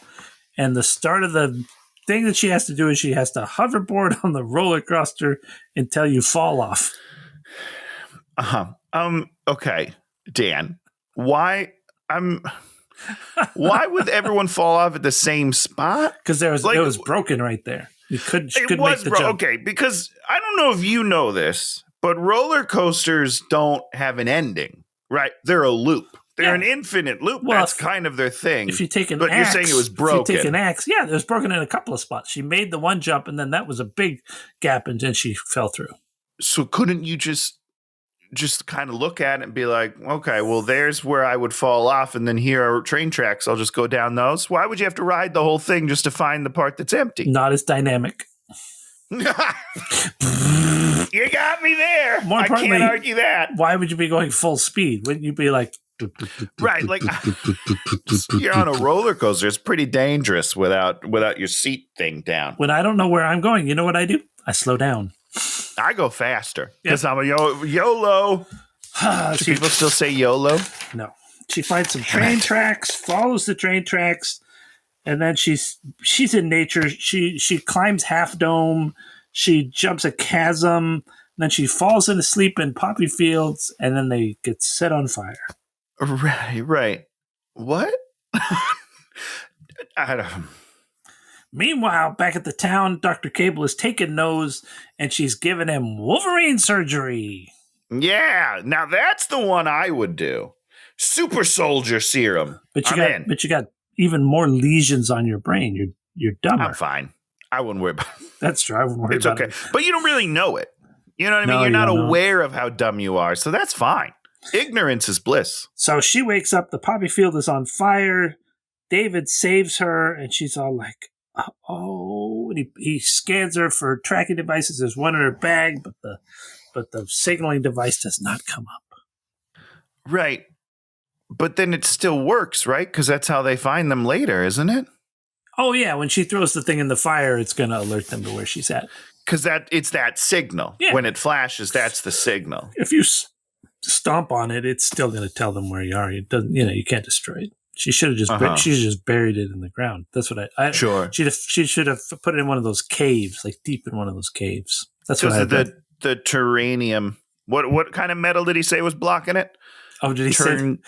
And the start of the thing that she has to do is she has to hoverboard on the roller coaster until you fall off. Okay, Dan. Why would everyone fall off at the same spot? Because it was broken right there. She couldn't make the jump. Okay, because I don't know if you know this, but roller coasters don't have an ending, right? They're a loop. They're an infinite loop. Well, that's kind of their thing. If you take an but axe, you're saying it was broken. If you take an axe, it was broken in a couple of spots. She made the one jump, and then that was a big gap, and then she fell through. So couldn't you just kind of look at it and be like, okay, well, there's where I would fall off, and then here are train tracks. I'll just go down those. Why would you have to ride the whole thing just to find the part that's empty? Not as dynamic. You got me there. More I can't argue that. Why would you be going full speed? Wouldn't you be like... Right, like you're on a roller coaster. It's pretty dangerous without your seat thing down. When I don't know where I'm going, you know what I do? I slow down. I go faster because I'm a YOLO. Do people still say YOLO? No. She finds some train tracks, follows the train tracks, and then she's in nature. She climbs Half Dome. She jumps a chasm. And then she falls into sleep in poppy fields, and then they get set on fire. Right. What? I don't. Meanwhile, back at the town, Dr. Cable is taking Nose, and she's giving him Wolverine surgery. Yeah, now that's the one I would do. Super soldier serum. But you got even more lesions on your brain. You're dumber. I'm fine. I wouldn't worry about it. That's true. I wouldn't worry about it. It's okay. But you don't really know it. You know what I mean? You're not aware of how dumb you are, so that's fine. Ignorance is bliss. So she wakes up. The poppy field is on fire. David saves her, and she's all like, oh. And he scans her for tracking devices. There's one in her bag, but the signaling device does not come up. Right. But then it still works, right? Because that's how they find them later, isn't it? Oh, yeah. When she throws the thing in the fire, it's going to alert them to where she's at. Because it's that signal. Yeah. When it flashes, that's the signal. If you stomp on it, it's still going to tell them where you are. It doesn't, you can't destroy it. She should have just buried it in the ground. That's what I sure. She should have put it in one of those caves, like deep in one of those caves. That's what I the terranium. What kind of metal did he say was blocking it? Oh, did he say?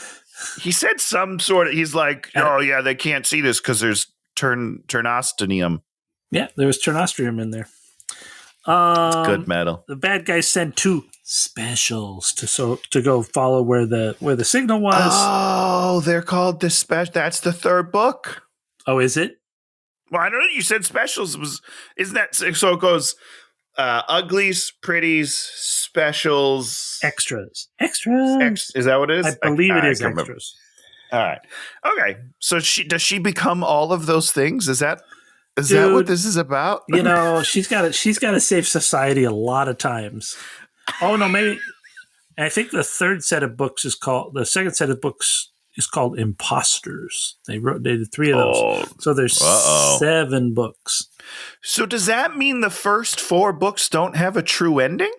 He said some sort of. He's like, oh yeah, they can't see this because there's turnostonium. Yeah, there was turnostrium in there. It's good metal. The bad guys sent 2 specials to go follow where the signal was. Oh, they're called the special. That's the 3rd book. Oh, is it? Well, I don't know. You said specials isn't that so? It goes uglies, pretties, specials, extras. Is that what it is? I believe it is extras. All right. Okay. So does she become all of those things? Is that what this is about? She's got to save society a lot of times. Oh no, maybe. And I think the second set of books is called Imposters. They did 3 of those. So there's 7 books. So does that mean the first 4 books don't have a true ending?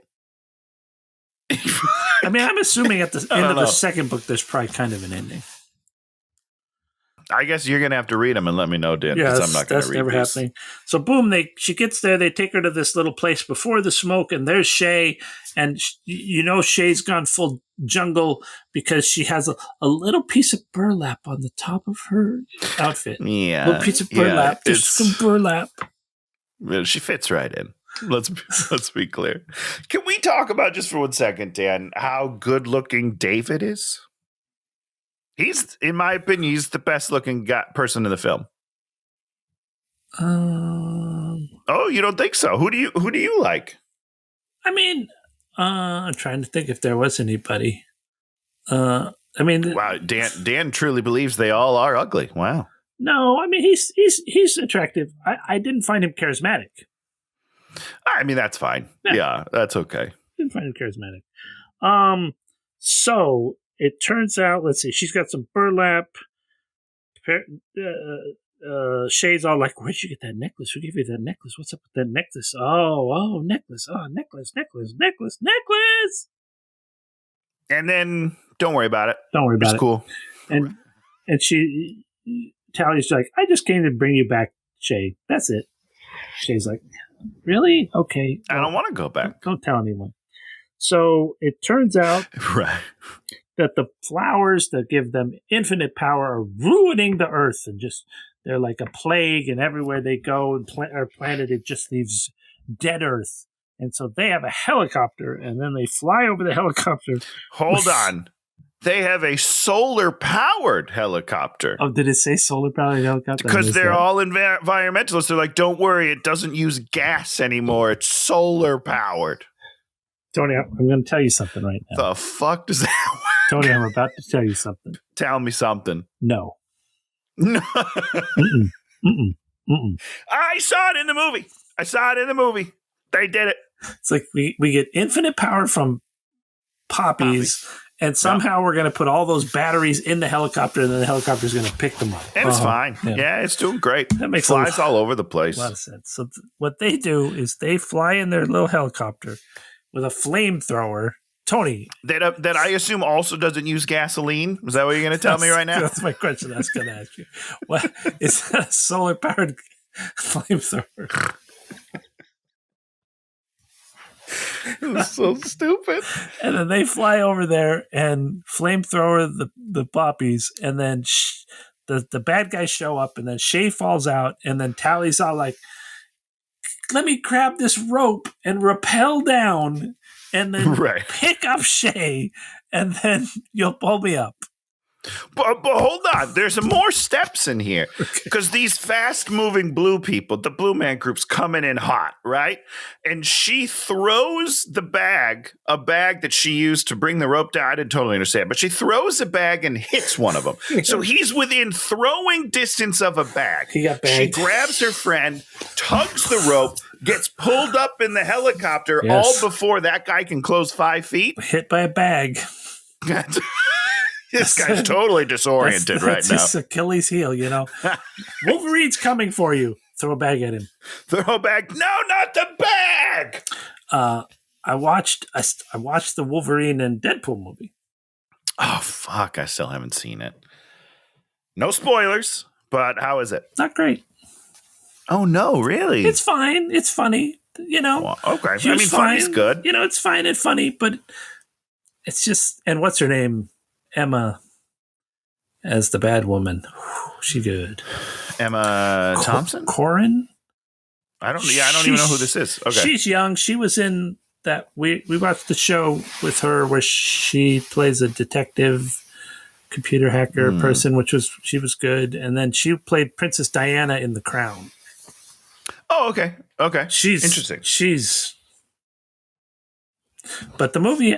I mean, I'm assuming at the end of the second book, there's probably kind of an ending. I guess you're going to have to read them and let me know, Dan, because I'm not going to read never these. Happening. So boom, she gets there. They take her to this little place before the smoke, and there's Shay. And Shay's gone full jungle because she has a little piece of burlap on the top of her outfit. Yeah. A little piece of burlap. There's some burlap. She fits right in. Let's be clear. Can we talk about, just for 1 second, Dan, how good looking David is? He's, in my opinion, he's the best looking person in the film. Oh, you don't think so? Who do you like? I mean, I'm trying to think if there was anybody. Wow, Dan truly believes they all are ugly. Wow. No, I mean he's attractive. I didn't find him charismatic. I mean, that's fine. Yeah, that's okay. Didn't find him charismatic. So it turns out, let's see, she's got some burlap. Shay's all like, "Where'd you get that necklace? Who gave you that necklace? What's up with that necklace? Oh, necklace. Oh, necklace. And then don't worry about it. It's cool. And Tally's like, I just came to bring you back, Shay. That's it. Shay's like, really? Okay. I don't want to go back. Don't tell anyone. So it turns out that the flowers that give them infinite power are ruining the earth, and they're like a plague, and everywhere they go and are planted, it just leaves dead earth. And so they have a helicopter, and then they fly over the helicopter. Hold on. They have a solar-powered helicopter. Oh, did it say solar-powered helicopter? Because they're all environmentalists. They're like, don't worry, it doesn't use gas anymore. It's solar-powered. Tony, I'm going to tell you something right now. The fuck does that work? Tony, I'm about to tell you something. Tell me something. No. No. Mm-mm. I saw it in the movie. They did it. It's like we get infinite power from poppies. And somehow we're going to put all those batteries in the helicopter, and then the helicopter is going to pick them up. And it's fine. Yeah, it's doing great. That makes flies all over the place. A lot of sense. So what they do is they fly in their little helicopter with a flamethrower. Tony. That I assume also doesn't use gasoline? Is that what you're going to tell me right now? That's my question I was going to ask you. What, is that a solar-powered flamethrower? It was so stupid. And then they fly over there and flamethrower the poppies, and then the bad guys show up, and then Shay falls out, and then Tally's all like, let me grab this rope and rappel down and then pick up Shay, and then you'll pull me up. But hold on, there's more steps in here, because these fast-moving blue people, the Blue Man Group's coming in hot, right? And she throws a bag that she used to bring the rope down. I didn't totally understand, but she throws a bag and hits one of them. So he's within throwing distance of a bag. He got bagged. She grabs her friend, tugs the rope, gets pulled up in the helicopter, all before that guy can close 5 feet. Hit by a bag. This guy's totally disoriented right now. That's his Achilles heel, Wolverine's coming for you. throw a bag at him. Throw a bag. No, not the bag. I watched the Wolverine and Deadpool movie. Oh, fuck. I still haven't seen it. No spoilers, but how is it? Not great. Oh, no, really? It's fine. It's funny. Well, okay. I mean, funny's good. It's fine and funny, but it's just, and what's her name? Emma as the bad woman. She good. Emma Thompson? Corrin? I don't even know who this is. Okay. She's young. She was in that, we watched the show with her where she plays a detective computer hacker person, she was good. And then she played Princess Diana in The Crown. Oh, okay. Okay. She's interesting. But the movie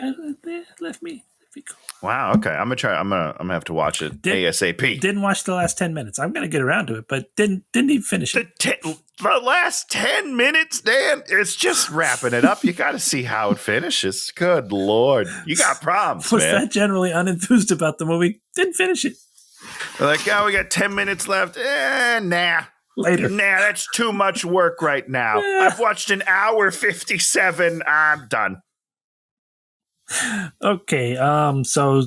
left me cool. Wow. Okay. I'm gonna have to watch it ASAP. Didn't watch the last 10 minutes. I'm gonna get around to it, but didn't even finish it. The last 10 minutes, Dan. It's just wrapping it up. You got to see how it finishes. Good Lord, you got problems. Was that generally unenthused about the movie? Didn't finish it. They're like, oh, we got 10 minutes left. Nah. Later. Nah, that's too much work right now. I've watched an hour 57. I'm done. Okay, so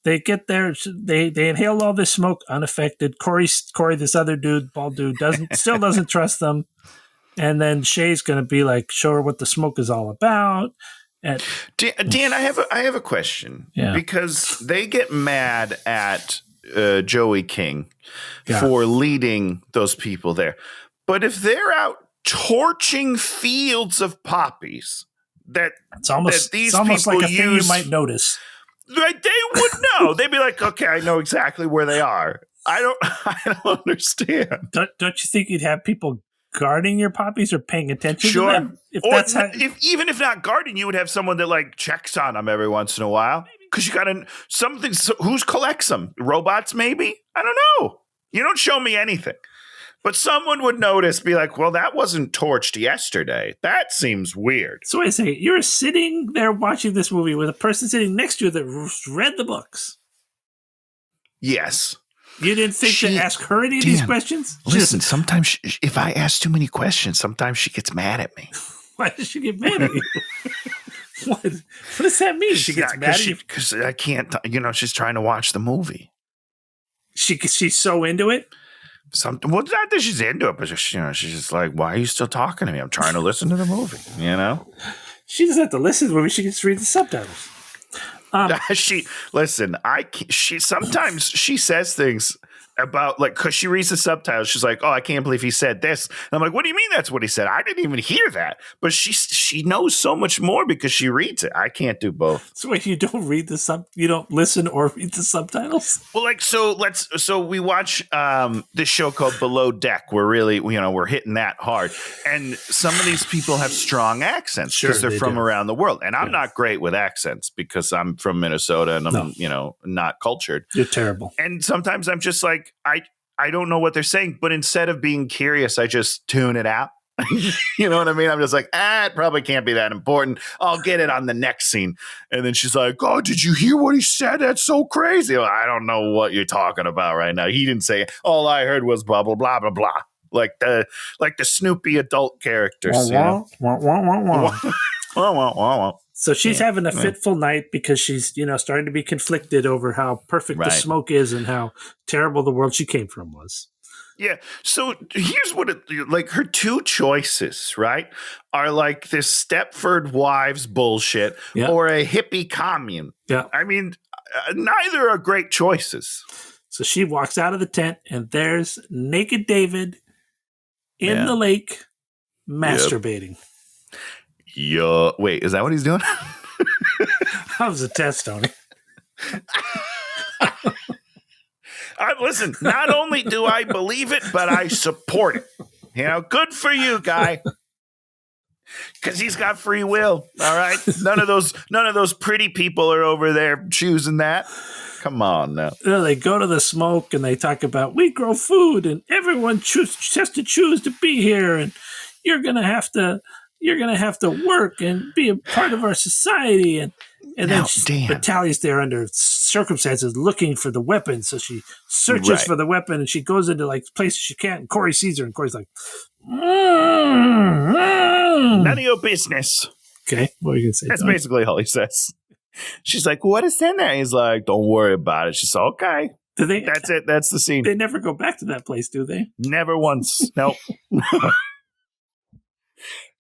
they get there. They inhale all this smoke unaffected. Corey, this other dude, bald dude, still doesn't trust them. And then Shay's going to be like, show her what the smoke is all about. And Dan, I have a question. Yeah. Because they get mad at Joey King for leading those people there. But if they're out torching fields of poppies, it's almost like a thing you might notice. Right, they would know. They'd be like, okay, I know exactly where they are. I don't understand. Don't you think you'd have people guarding your poppies or paying attention to them? Even if not guarding, you would have someone that like checks on them every once in a while. Because you got something. Who collects them? Robots, maybe? I don't know. You don't show me anything. But someone would notice, be like, well, that wasn't torched yesterday. That seems weird. So wait a second. You're sitting there watching this movie with a person sitting next to you that read the books. Yes. You didn't think to ask her any of these questions? Listen, sometimes if I ask too many questions, sometimes she gets mad at me. Why does she get mad at you? What does that mean? She gets mad at you? Because I can't, she's trying to watch the movie. She's so into it? Well, not that she's into it, but she's just like, why are you still talking to me? I'm trying to listen to the movie, She doesn't have to listen to the movie. She can just read the subtitles. Sometimes she says things about because she reads the subtitles. She's like, oh, I can't believe he said this. And I'm like, what do you mean that's what he said? I didn't even hear that. But she knows so much more because she reads it. I can't do both. So wait, you don't read you don't listen or read the subtitles? Well, so we watch this show called Below Deck. We're really, we're hitting that hard. And some of these people have strong accents because they're from around the world. And I'm not great with accents because I'm from Minnesota and I'm, not cultured. You're terrible. And sometimes I'm just like, I don't know what they're saying, but instead of being curious, I just tune it out. You know what I mean? I'm just like, it probably can't be that important. I'll get it on the next scene. And then she's like, oh, did you hear what he said? That's so crazy. Well, I don't know what you're talking about right now. He didn't say it. All I heard was blah, blah, blah, blah, blah. Like the Snoopy adult characters. So she's having a fitful night because she's, starting to be conflicted over how perfect the smoke is and how terrible the world she came from was. Yeah. So here's what her two choices, right, are like this Stepford Wives bullshit or a hippie commune. Yeah. I mean, neither are great choices. So she walks out of the tent and there's naked David in the lake masturbating. Wait, is that what he's doing? That was a test, Tony. Listen, not only do I believe it, but I support it. Good for you, guy. Because he's got free will. All right. None of those pretty people are over there choosing that. Come on now. They go to the smoke and they talk about we grow food and everyone has to choose to be here and you're gonna have to work and be a part of our society and now, then Tally's there under circumstances looking for the weapon, so she searches for the weapon and she goes into like places she can't. And Corey sees her, and Corey's like, Mm. None of your business. Okay, what are you going to say? That's basically all he says. She's like, what is in there? He's like, don't worry about it. She's like, okay. That's it. That's the scene. They never go back to that place, do they? Never once. Nope.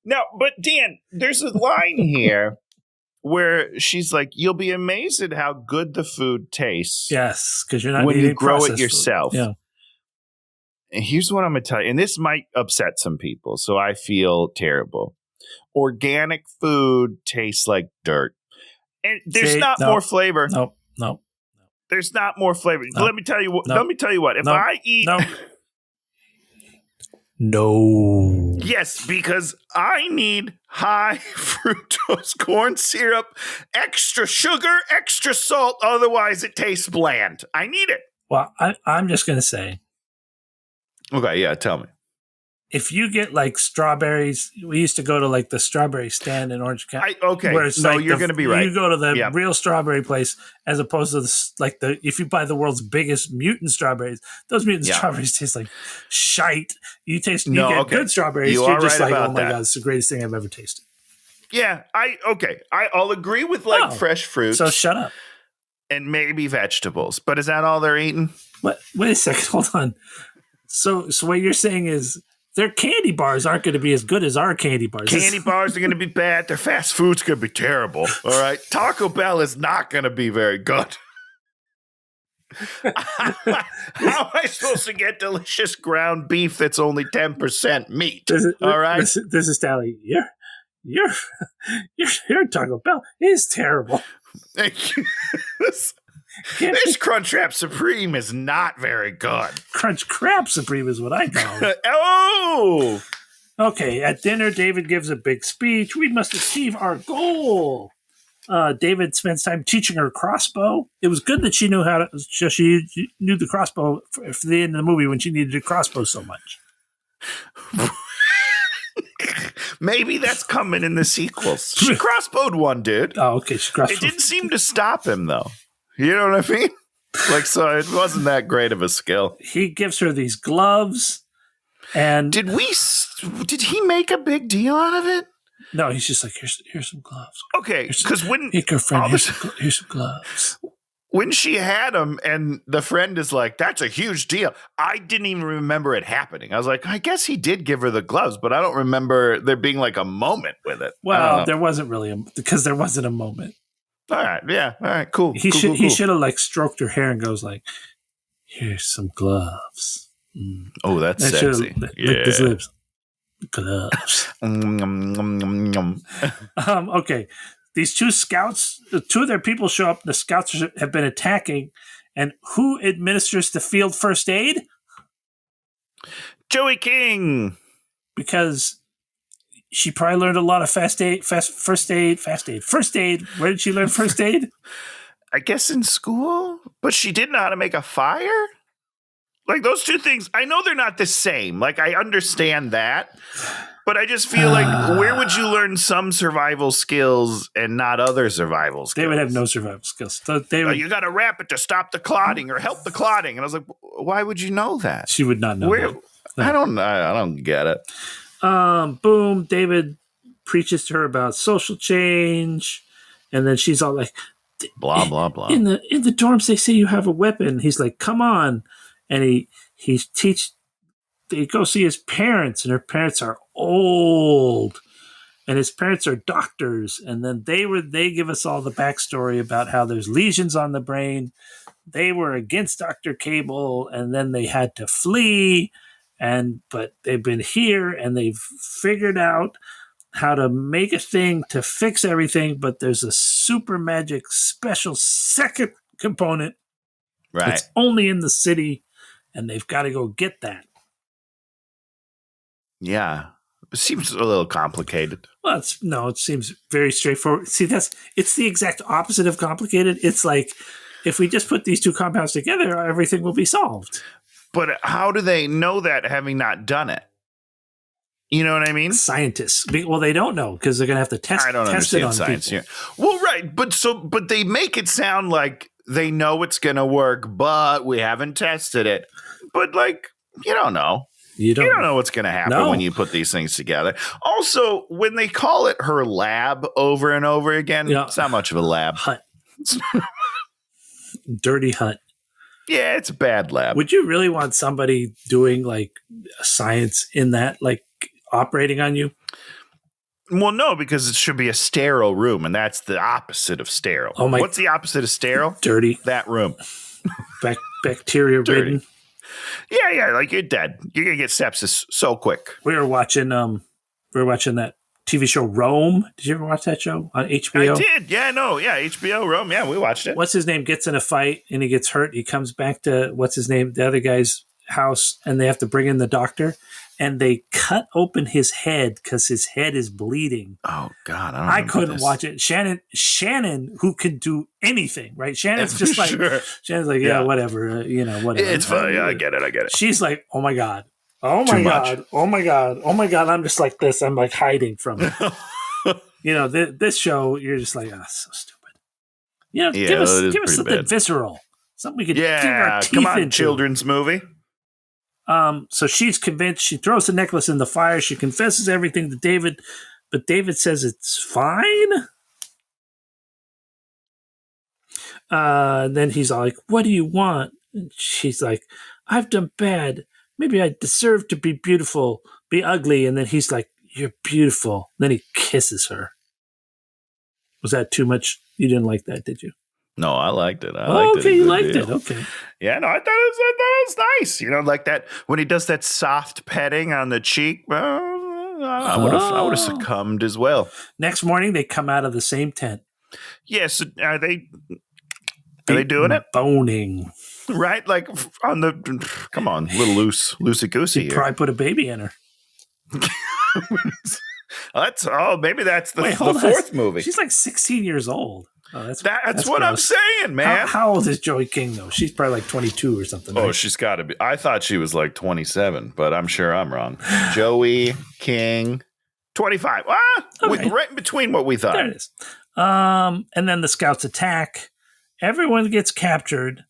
No, but Dan, there's a line here where she's like, you'll be amazed at how good the food tastes. Yes, because you're not when you grow it yourself. Food. Yeah. And here's what I'm going to tell you, and this might upset some people, so I feel terrible. Organic food tastes like dirt. And there's more flavor. No. There's not more flavor. No. Let me tell you what. Let me tell you what. If I eat, no. Yes, because I need high fructose corn syrup, extra sugar, extra salt. Otherwise, it tastes bland. I need it. Well, I'm just going to say. Okay, yeah, tell me. If you get like strawberries, we used to go to like the strawberry stand in Orange County. Okay, where it's no, like you're going to be right. You go to the real strawberry place as opposed to if you buy the world's biggest mutant strawberries, those mutant strawberries taste like shite. You get good strawberries, you're just like, oh my God, it's the greatest thing I've ever tasted. Yeah, I'll agree with fresh fruits. So shut up. And maybe vegetables, but is that all they're eating? Wait a second, hold on. So what you're saying is their candy bars aren't going to be as good as our candy bars. Candy bars are going to be bad. Their fast food's going to be terrible. All right. Taco Bell is not going to be very good. How am I supposed to get delicious ground beef that's only 10% meat? All right. This is Tally. Your Taco Bell is terrible. This Crunchwrap Supreme is not very good. Crunch Crab Supreme is what I call it. Oh! Okay, at dinner, David gives a big speech. We must achieve our goal. David spends time teaching her crossbow. It was good that she knew she knew the crossbow for the end of the movie when she needed a crossbow so much. Maybe that's coming in the sequels. She crossbowed one dude. Oh, okay. She crossbowed. It didn't seem to stop him, though. You know what I mean? So it wasn't that great of a skill. He gives her these gloves, and did he make a big deal out of it? No, he's just like, here's some gloves. Okay, because hey, girlfriend, here's some gloves. When she had them, and the friend is like, "That's a huge deal." I didn't even remember it happening. I was like, I guess he did give her the gloves, but I don't remember there being like a moment with it. Well, there wasn't really because there wasn't a moment. All right, yeah, all right, cool. He should have like stroked her hair and goes like, "Here's some gloves." Mm. Oh, that's sexy. Licked his lips. Gloves. Okay, these two scouts, two of their people show up. The scouts have been attacking, and who administers the field first aid? Joey King, because she probably learned a lot of first aid. Where did she learn first aid? I guess in school, but she didn't know how to make a fire. Like those two things, I know they're not the same. Like I understand that, but I just feel like where would you learn some survival skills and not other survival skills? They would have no survival skills. So you got to wrap it to stop the clotting or help the clotting. And I was like, why would you know that? She would not know. That. I don't get it. Boom. David preaches to her about social change, and then she's all like, "Blah blah blah." In the dorms, they say you have a weapon. He's like, "Come on," and they go see his parents, and her parents are old, and his parents are doctors, and then they give us all the backstory about how there's lesions on the brain. They were against Dr. Cable, and then they had to flee. But they've been here and they've figured out how to make a thing to fix everything. But there's a super magic special second component. Right. It's only in the city and they've got to go get that. Yeah. It seems a little complicated. Well, it seems very straightforward. See, it's the exact opposite of complicated. It's like, if we just put these two compounds together, everything will be solved. But how do they know that having not done it? You know what I mean? Scientists. Well, they don't know because they're going to have to test. I don't understand science here. Well, right, but they make it sound like they know it's going to work, but we haven't tested it. But like, you don't know. You don't know what's going to happen when you put these things together. Also, when they call it her lab over and over again, it's not much of a lab. Hut. Dirty hut. Yeah, it's a bad lab. Would you really want somebody doing like science in that, like operating on you? Well, no, because it should be a sterile room, and that's the opposite of sterile. Oh What's the opposite of sterile? Dirty. That room. Bacteria ridden. Yeah, like you're dead. You're gonna get sepsis so quick. We were watching that TV show Rome. Did you ever watch that show on HBO? I did. HBO Rome. Yeah, we watched it. What's his name gets in a fight and he gets hurt. He comes back to the other guy's house, and they have to bring in the doctor, and they cut open his head because his head is bleeding. Oh God, I couldn't watch it. Shannon, who can do anything, right? Shannon's just like Shannon's like, whatever, whatever. It's fine. Yeah, I get it. She's like, oh my God. Oh my God. Oh my God. Oh my God. I'm just like this. I'm like hiding from it. This show, you're just like, so stupid. Give us something visceral. Something we could dig our teeth into. Children's movie. So she's convinced. She throws the necklace in the fire. She confesses everything to David, but David says it's fine. Then he's all like, what do you want? And she's like, I've done bad. Maybe I deserve to be beautiful, be ugly. And then he's like, you're beautiful. And then he kisses her. Was that too much? You didn't like that, did you? No, I liked it. You liked it. Okay. Yeah, no, I thought it was nice. Like that when he does that soft petting on the cheek. I would have succumbed as well. Next morning, they come out of the same tent. Yes, are they doing it? Boning. Right? Like on the, come on, a little loosey goosey here. Probably put a baby in her. Maybe that's the fourth movie. She's like 16 years old. Oh, that's what gross. I'm saying, man. How old is Joey King, though? She's probably like 22 or something. Oh, right? She's got to be. I thought she was like 27, but I'm sure I'm wrong. Joey King, 25. Okay. Right in between what we thought. There it is. And then the scouts attack. Everyone gets captured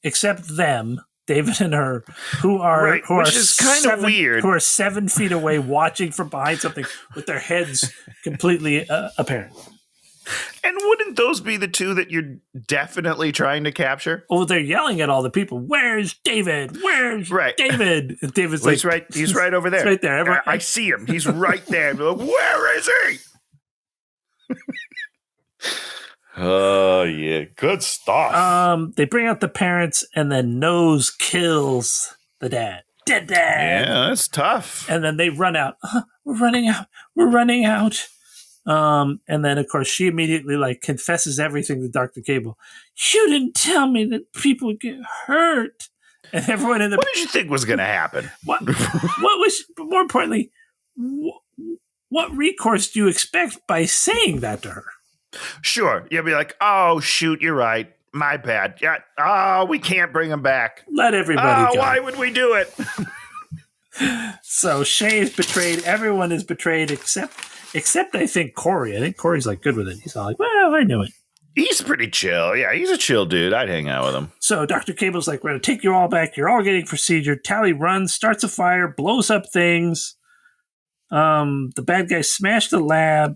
except them, David and her, which is kind of weird. Who are 7 feet away watching from behind something with their heads completely apparent. And wouldn't those be the two that you're definitely trying to capture? Oh, they're yelling at all the people. Where's David? Where's David? And David's he's right over there. He's right there. I see him. He's right there. Like, where is he? Oh, yeah. Good stuff. They bring out the parents, and then Nose kills the dad. Dead dad. Yeah, that's tough. And then they run out. We're running out. We're running out. And then, of course, she immediately confesses everything to Dr. Cable. You didn't tell me that people would get hurt. And everyone in the... What did you think was going to happen? What was... More importantly, what recourse do you expect by saying that to her? Sure. You'll be like, oh, shoot, you're right. My bad. Yeah. Oh, we can't bring him back. Let everybody go. Why would we do it? So Shay is betrayed. Everyone is betrayed except I think Corey. I think Corey's good with it. He's all like, well, I knew it. He's pretty chill. Yeah, he's a chill dude. I'd hang out with him. So Dr. Cable's like, we're going to take you all back. You're all getting procedure. Tally runs, starts a fire, blows up things. The bad guys smash the lab.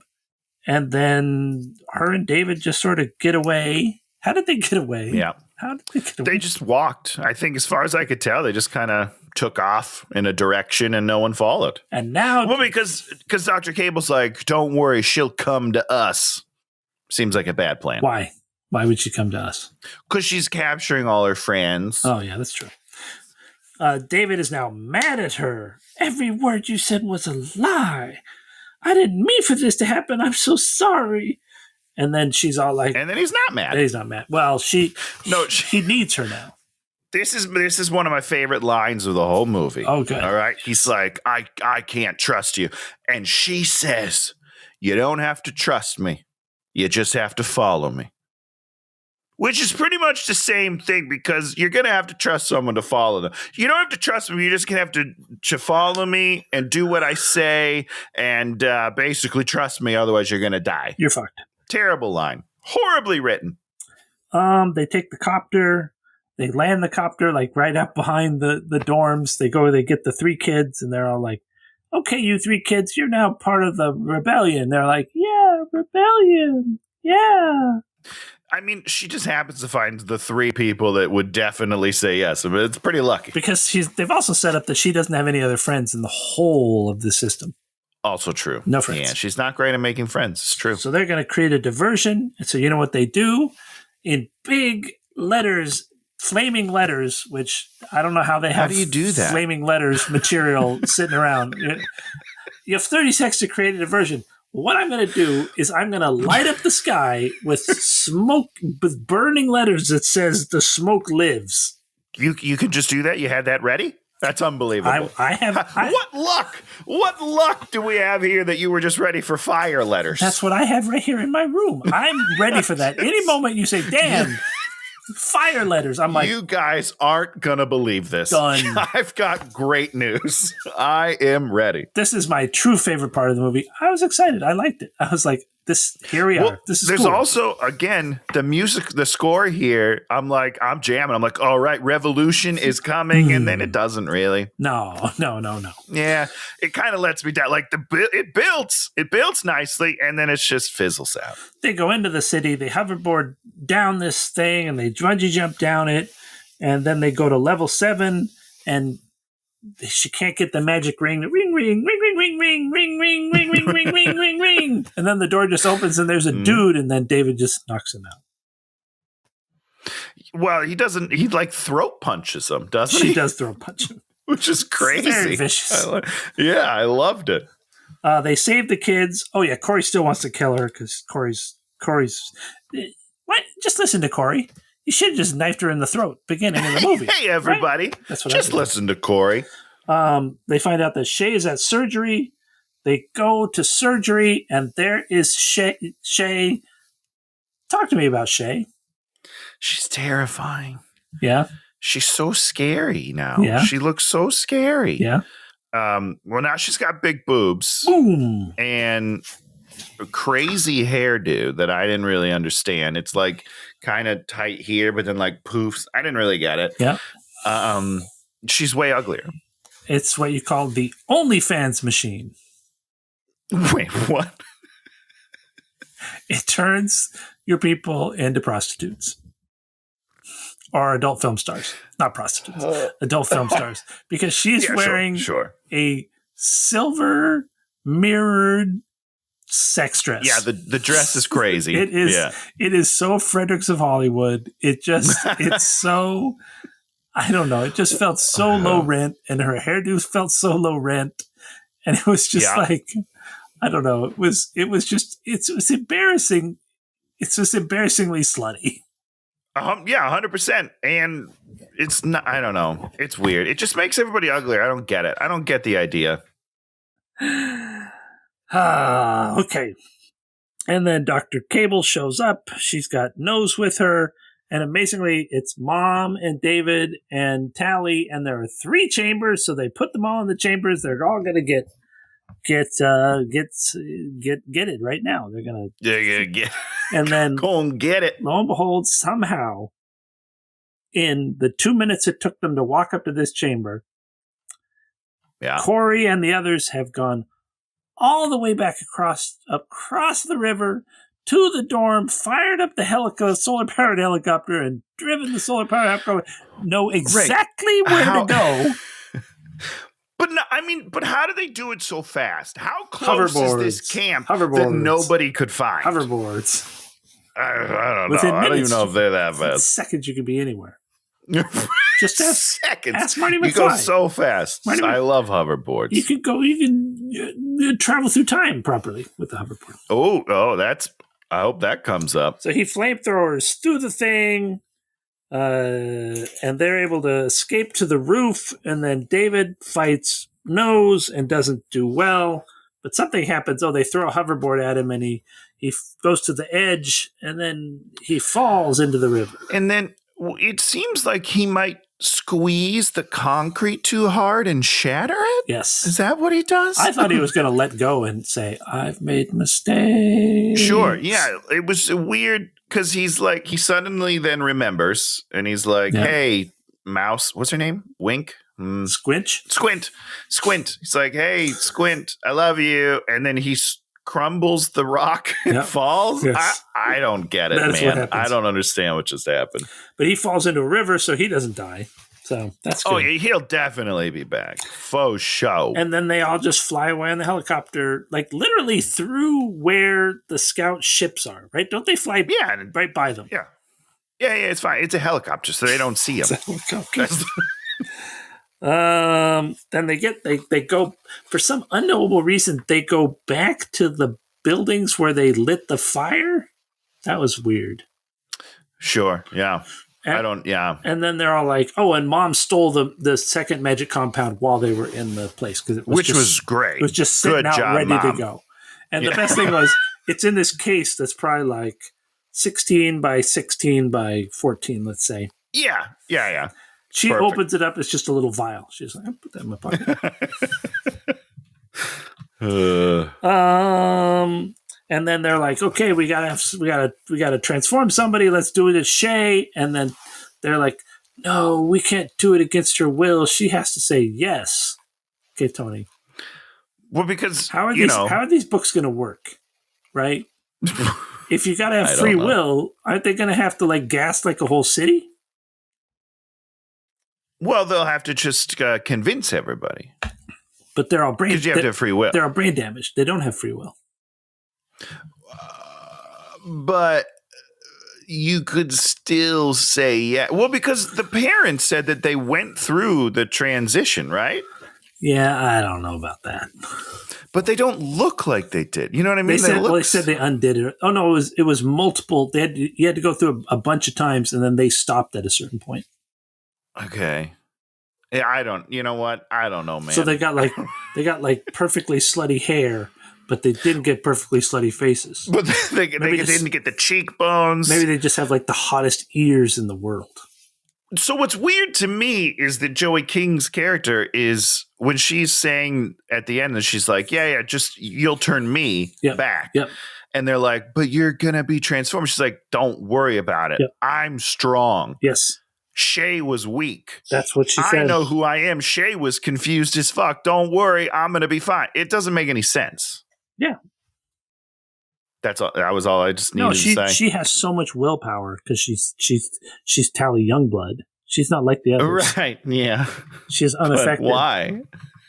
And then her and David just sort of get away. How did they get away? Yeah. How did they get away? They just walked. I think as far as I could tell, they just kind of took off in a direction and no one followed. And now... Well, because Dr. Cable's like, don't worry, she'll come to us. Seems like a bad plan. Why? Why would she come to us? Because she's capturing all her friends. Oh, yeah, that's true. David is now mad at her. Every word you said was a lie. I didn't mean for this to happen. I'm so sorry. And then she's all like... And then he's not mad. He's not mad. Well, he needs her now. This is one of my favorite lines of the whole movie. Oh, good. All right? He's like, I can't trust you. And she says, you don't have to trust me. You just have to follow me. Which is pretty much the same thing because you're going to have to trust someone to follow them. You don't have to trust me. You're just going to have to follow me and do what I say and basically trust me. Otherwise, you're going to die. You're fucked. Terrible line. Horribly written. They take the copter They land the copter like right up behind the dorms. They get the 3 kids, and they're all like, okay, you 3 kids, you're now part of the rebellion. They're like, yeah, rebellion. Yeah. I mean, she just happens to find the 3 people that would definitely say yes. I mean, it's pretty lucky. Because they've also set up that she doesn't have any other friends in the whole of the system. Also true. No friends. Yeah, she's not great at making friends. It's true. So they're going to create a diversion. And so you know what they do? In big letters, flaming letters, which I don't know how they have. How do you do that? Flaming letters material sitting around. You have 30 seconds to create a diversion. What I'm going to do is I'm going to light up the sky with smoke, with burning letters that says "The smoke lives." You could just do that? You had that ready? That's unbelievable. I have. What luck? What luck do we have here that you were just ready for fire letters? That's what I have right here in my room. I'm ready for that. Any moment you say, "Damn, fire letters," I'm like, you guys aren't going to believe this. Done. I've got great news. I am ready. This is my true favorite part of the movie. I was excited. I liked it. I was like, here we are. This is There's cool. also, again, the music, the score here. I'm jamming. I'm like, all right, revolution is coming. And then it doesn't really. No. Yeah, it kind of lets me down. Like it builds nicely. And then it just fizzles out. They go into the city. They hoverboard down this thing and they bungee jump down it. And then they go to level 7 and she can't get the magic ring. Ring, ring, ring, ring, ring, ring, ring, ring, ring, ring, ring, ring, ring, ring. And then the door just opens and there's a dude, and then David just knocks him out. Well, he doesn't. He like throat punches him, doesn't he? She does throat punch him, which is crazy. Very vicious. I loved it. They save the kids. Oh yeah, Corey still wants to kill her because Corey's. What? Just listen to Corey. You should have just knifed her in the throat beginning of the movie. Hey, everybody. Right? That's what just listen to Corey. They find out that Shay is at surgery. They go to surgery, and there is Shay. Talk to me about Shay. She's terrifying. Yeah. She's so scary now. Yeah. She looks so scary. Yeah. Well, now she's got big boobs. Boom. And a crazy hairdo that I didn't really understand. It's like kind of tight here, but then like poofs. I didn't really get it. Yeah. She's way uglier. It's what you call the OnlyFans machine. Wait, what? It turns your people into prostitutes. Or adult film stars. Not prostitutes. Adult film stars. Because she's wearing a silver mirrored sex dress. Yeah, the dress is crazy. It is. Yeah. It is so Fredericks of Hollywood. It's so, I don't know. It just felt so low rent, and her hairdo felt so low rent, and it was just like, I don't know. It was embarrassing. It's just embarrassingly slutty. 100%. And it's not. I don't know. It's weird. It just makes everybody uglier. I don't get it. I don't get the idea. Okay. And then Dr. Cable shows up. She's got Nose with her. And amazingly, it's Mom and David and Tally. And there are 3 chambers. So they put them all in the chambers. They're all going to get it right now. They're going to get and then go and get it. Lo and behold, somehow in the 2 minutes it took them to walk up to this chamber, Corey and the others have gone all the way back across the river to the dorm, fired up the solar-powered helicopter, and driven the solar-powered helicopter. Know exactly where to go. But no, I mean, how do they do it so fast? How close is this camp that nobody could find? Hoverboards. I don't know. I don't even know if they're that fast. Seconds you could be anywhere. Just seconds. Ask Marty McFly. You go so fast. I love hoverboards. You can travel through time properly with the hoverboard. Oh, I hope that comes up. So he flamethrowers through the thing, and they're able to escape to the roof, and then David fights Nose and doesn't do well, but something happens. They throw a hoverboard at him, and he goes to the edge, and then he falls into the river. And then it seems like he might squeeze the concrete too hard and shatter it? Yes. Is that what he does? I thought he was going to let go and say, "I've made mistakes." Sure. Yeah. It was a weird because he's like, he suddenly then remembers, and he's like, hey, Mouse, what's her name? Wink? Squinch? Squint. He's like, hey, Squint, I love you. And then he crumbles the rock and falls. Yes. I don't get it, man. I don't understand what just happened. But he falls into a river, so he doesn't die. So that's good. Oh, yeah, he'll definitely be back. Faux show. And then they all just fly away on the helicopter, like literally through where the scout ships are, right? Don't they fly right by them? Yeah. Yeah, it's fine. It's a helicopter, so they don't see them. Then they go, for some unknowable reason, they go back to the buildings where they lit the fire. That was weird. Sure, yeah. And then they're all like, oh, and Mom stole the second magic compound while they were in the place. Which was great. It was just sitting out ready to go. And the best thing was, it's in this case that's probably like 16 by 16 by 14, let's say. Yeah. She opens it up. It's just a little vial. She's like, I'll put that in my pocket. And then they're like, okay, we gotta transform somebody. Let's do it as Shay. And then they're like, no, we can't do it against her will. She has to say yes. Okay, Tony. Well, because how are these books going to work, right? If you got to have free will, aren't they going to have to like gas like a whole city? Well, they'll have to just convince everybody. But they're all brain. Because you have to have free will. They're all brain damaged. They don't have free will. But you could still say yeah. Well, because the parents said that they went through the transition, right? Yeah, I don't know about that. But they don't look like they did. You know what I mean? They said they undid it. Oh no, it was multiple. You had to go through a bunch of times, and then they stopped at a certain point. Okay. Yeah, you know what? I don't know, man. So they got like perfectly slutty hair, but they didn't get perfectly slutty faces. But they didn't get the cheekbones. Maybe they just have like the hottest ears in the world. So what's weird to me is that Joey King's character is, when she's saying at the end that she's like, yeah, just you'll turn me back. Yep. And they're like, but you're going to be transformed. She's like, don't worry about it. Yep. I'm strong. Yes. Shay was weak. That's what she said. I know who I am. Shay was confused as fuck. Don't worry. I'm going to be fine. It doesn't make any sense. Yeah. That's all. That was all I just needed to say. She has so much willpower because she's Tally Youngblood. She's not like the others. Right. Yeah. She's unaffected. But why?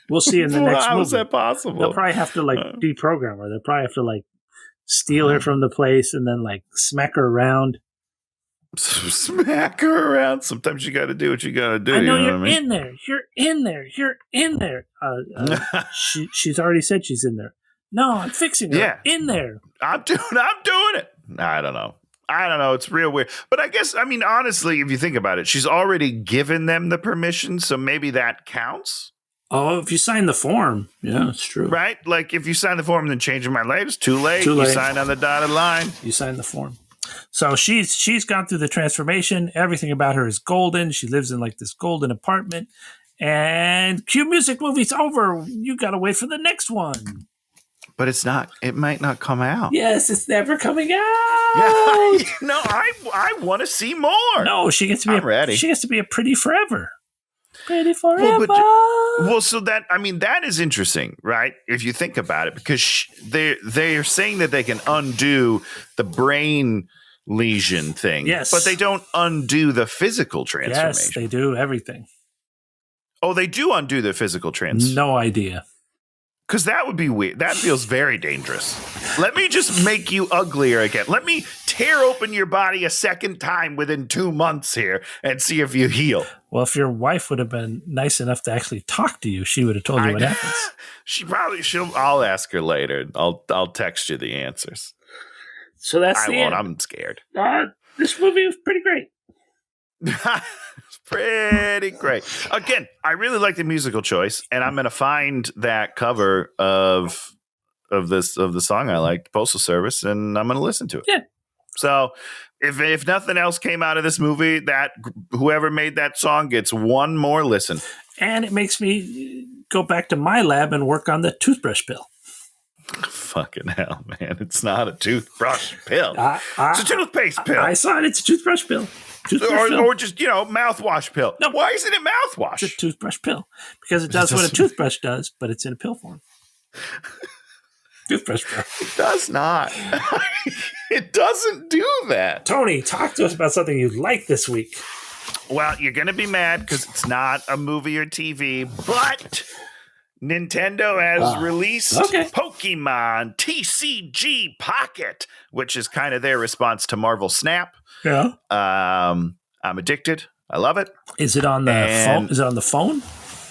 We'll see in the next movie. How is that possible? They'll probably have to like deprogram her. They'll probably have to like steal her from the place and then like smack her around. Smack her around. Sometimes you got to do what you got to do. I know, you're in there. You're in there. You're in there. She's already said she's in there. No, I'm fixing her. Yeah. In there. I'm doing it. I don't know. It's real weird. But I guess, honestly, if you think about it, she's already given them the permission, so maybe that counts. Oh, if you sign the form. Yeah, it's true. Right? Like, if you sign the form and then change my life, it's too late. You sign on the dotted line. You sign the form. So she's gone through the transformation. Everything about her is golden. She lives in like this golden apartment. And cue music, movie's over. You got to wait for the next one. But it's not. It might not come out. Yes, it's never coming out. Yeah, no, I want to see more. No, she gets to be ready. She gets to be a pretty forever. Pretty forever. So that is interesting, right? If you think about it, because they are saying that they can undo the brain lesion thing. Yes, but they don't undo the physical transformation. Yes, they do everything. Oh, they do undo the physical transformation. No idea. Because that would be weird. That feels very dangerous. Let me just make you uglier again. Let me tear open your body a second time within 2 months here and see if you heal. Well, if your wife would have been nice enough to actually talk to you, she would have told you what happens. I'll ask her later. I'll text you the answers. So that's I won't. I'm scared. This movie was pretty great. It's pretty great. Again, I really like the musical choice, and I'm going to find that cover of the song I liked, Postal Service, and I'm going to listen to it. Yeah. So if nothing else came out of this movie, that whoever made that song gets one more listen. And it makes me go back to my lab and work on the toothbrush bill. Fucking hell, man. It's not a toothbrush pill. It's a toothpaste pill. I saw it. It's a toothbrush pill. Or just, mouthwash pill. No. Why isn't it mouthwash? It's a toothbrush pill. Because it does what a toothbrush does, but it's in a pill form. Toothbrush pill. It does not. It doesn't do that. Tony, talk to us about something you like this week. Well, you're going to be mad because it's not a movie or TV, but Nintendo has released Pokemon TCG Pocket, which is kind of their response to Marvel Snap. Yeah. I'm addicted. I love it. Is it on the phone? Is it on the phone?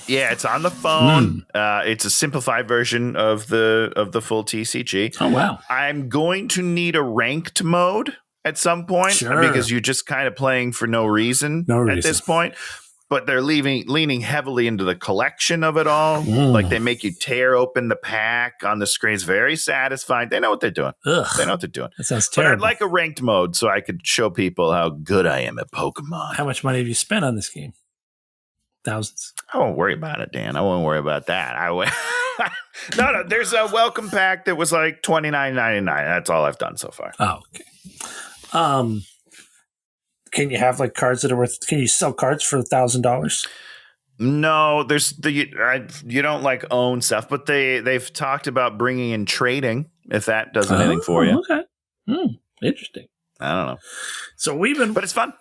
Yeah, it's on the phone. It's a simplified version of the full TCG. Oh, wow. I'm going to need a ranked mode at some point because you're just kind of playing for no reason at this point. But they're leaning heavily into the collection of it all. Like they make you tear open the pack on the screen. It's very satisfying. They know what they're doing. Ugh, they know what they're doing. That sounds terrible. But I'd like a ranked mode so I could show people how good I am at Pokemon. How much money have you spent on this game? Thousands. I won't worry about it, Dan. I won't worry about that. No. There's a welcome pack that was like $29.99. That's all I've done so far. Oh, okay. Can you have like cards that are worth? Can you sell cards for $1,000? No, you don't like own stuff, but they've talked about bringing in trading if that does anything for you. Okay, interesting. I don't know. So but it's fun.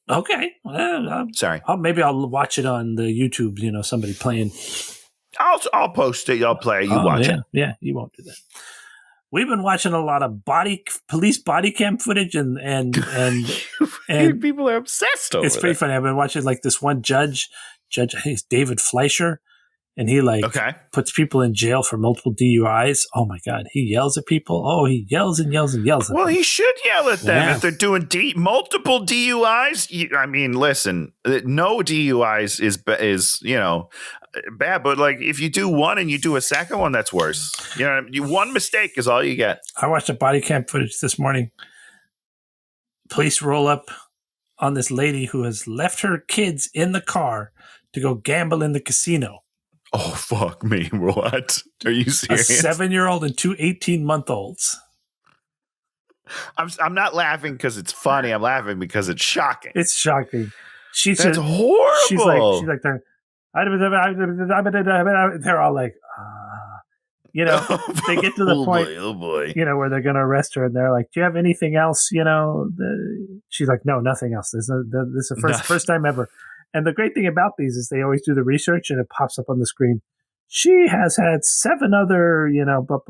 Okay, well, sorry. Maybe I'll watch it on the YouTube. Somebody playing. I'll post it. Y'all play. You watch it. Yeah, you won't do that. We've been watching a lot of police body cam footage and people are obsessed over it. It's pretty funny. I've been watching like this one judge, I think it's David Fleischer, and he puts people in jail for multiple DUIs. Oh my God. He yells at people. Oh, he yells and yells and yells at them. Well, he should yell at them if they're doing multiple DUIs. Listen, no DUIs is bad, but like if you do one and you do a second one, that's worse. One mistake is all you get. I watched a body cam footage this morning. Police roll up on this lady who has left her kids in the car to go gamble in the casino. Oh, fuck me. What? Are you serious? A 7-year-old and two 18-month-olds. I'm not laughing because it's funny. I'm laughing because it's shocking. It's shocking. That's horrible. She's like, they're all like, they get to the point, where they're going to arrest her, and they're like, "Do you have anything else?" She's like, "No, nothing else. This is the first time ever." And the great thing about these is they always do the research, and it pops up on the screen. She has had 7 other, but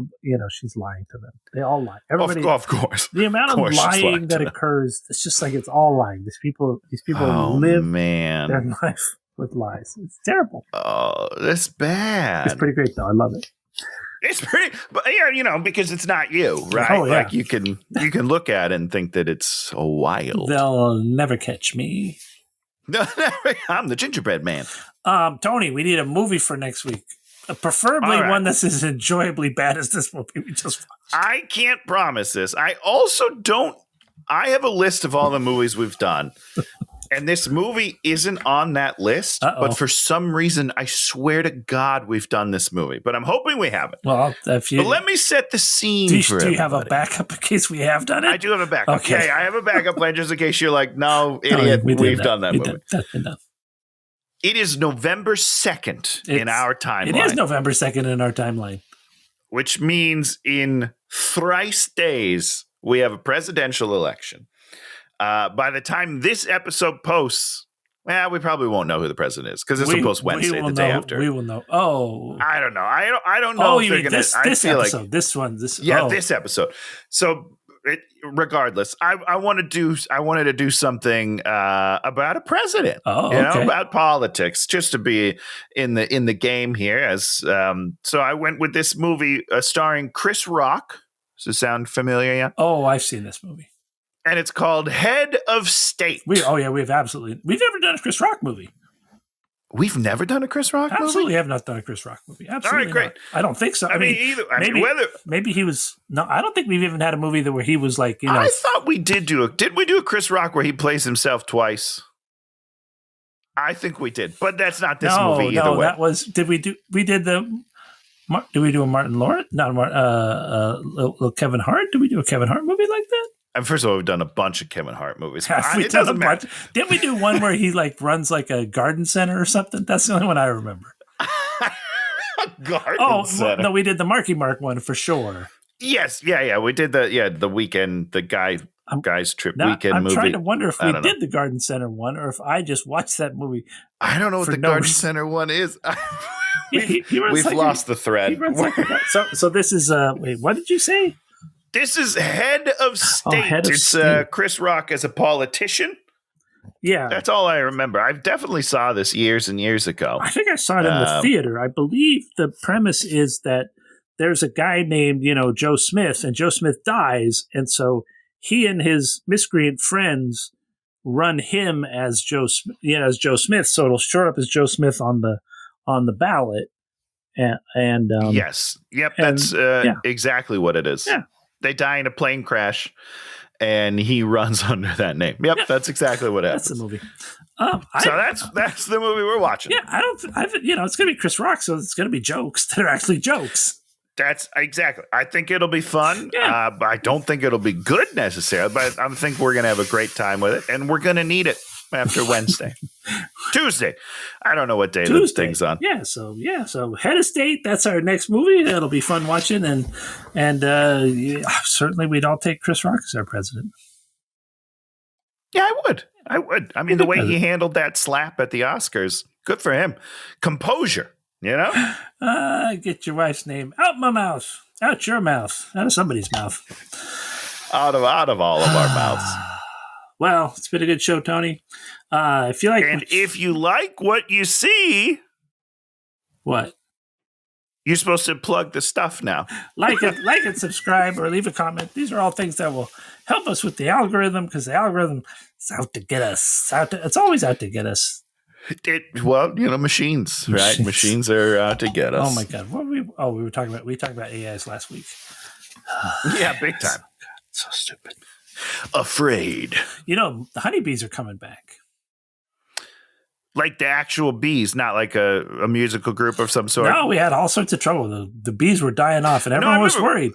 she's lying to them. They all lie. Everybody, of course. The amount of lying that occurs, it's just like it's all lying. These people live their life with lies. It's terrible. Oh, that's bad. It's pretty great, though. I love it. It's pretty, but because it's not you, right? Oh, yeah. Like you can look at it and think that it's wild. They'll never catch me. No, I'm the gingerbread man. Tony, we need a movie for next week. Preferably one that's as enjoyably bad as this movie we just watched. I can't promise this. I also don't. I have a list of all the movies we've done. And this movie isn't on that list, but for some reason, I swear to God, we've done this movie. But I'm hoping we haven't. Well, but let me set the scene. Do you have a backup in case we have done it? I do have a backup. Okay, I have a backup plan just in case you're like, no, idiot, we've done that movie. That's enough. It is November 2nd in our timeline. It is November 2nd in our timeline. Which means in thrice days, we have a presidential election. By the time this episode posts, we probably won't know who the president is because this will post Wednesday, the day after. We will know. Oh, I don't know. I don't know if they're going to. This episode. This episode. So, regardless, I wanted to do something about a president. About politics, just to be in the game here. So I went with this movie starring Chris Rock. Does it sound familiar? Yeah. Oh, I've seen this movie. And it's called Head of State. We've never done a Chris Rock movie. We've never done a Chris Rock movie? Absolutely have not done a Chris Rock movie. Absolutely. All right, great. Not. I don't think so. I mean, maybe he was. No, I don't think we've even had a movie where he was like, I thought we did do a Chris Rock where he plays himself twice? I think we did, but that's not this movie either way. That was. We did Do we do a Martin Lawrence? Not little Kevin Hart? Do we do a Kevin Hart movie like that? And first of all, we've done a bunch of Kevin Hart movies. It doesn't matter. Didn't we do one where he like runs like a garden center or something? That's the only one I remember. Garden center. No, we did the Marky Mark one for sure. Yes, yeah. We did the weekend, the guy's trip weekend movie. I'm trying to wonder if we did the Garden Center one or if I just watched that movie. I don't know what the Garden Center one is. We've lost the thread. So this is wait, what did you say? This is Head of State. It's Chris Rock as a politician. Yeah. That's all I remember. I definitely saw this years and years ago. I think I saw it in the theater. I believe the premise is that there's a guy named, Joe Smith, and Joe Smith dies. And so he and his miscreant friends run him as Joe Smith. So it'll show up as Joe Smith on the ballot. And yes. Yep. That's exactly what it is. Yeah. They die in a plane crash. And he runs under that name. Yep, that's exactly what happens. That's the movie. That's the movie we're watching. Yeah, it's going to be Chris Rock, so it's going to be jokes that are actually jokes. That's exactly. I think it'll be fun. Yeah. But I don't think it'll be good necessarily. But I think we're going to have a great time with it, and we're going to need it after Wednesday, Tuesday. I don't know what day this thing's on. Yeah. So Head of State. That's our next movie. It'll be fun watching, and certainly we'd all take Chris Rock as our president. Yeah, I would. I mean, the way he handled that slap at the Oscars, good for him. Composure, Get your wife's name out my mouth, out your mouth, out of somebody's mouth, out of all of our mouths. Well, it's been a good show, Tony. If you like, and if you like what you see, what? You're supposed to plug the stuff now. like it, subscribe, or leave a comment. These are all things that will help us with the algorithm, because the algorithm is out to get us. It's always out to get us. Machines, right? Machines are out to get us. Oh my God! We talked about AIs last week. Yeah, big time. So stupid. Afraid. The honeybees are coming back. Like the actual bees, not like a musical group of some sort. No, we had all sorts of trouble. The bees were dying off, and everyone was worried.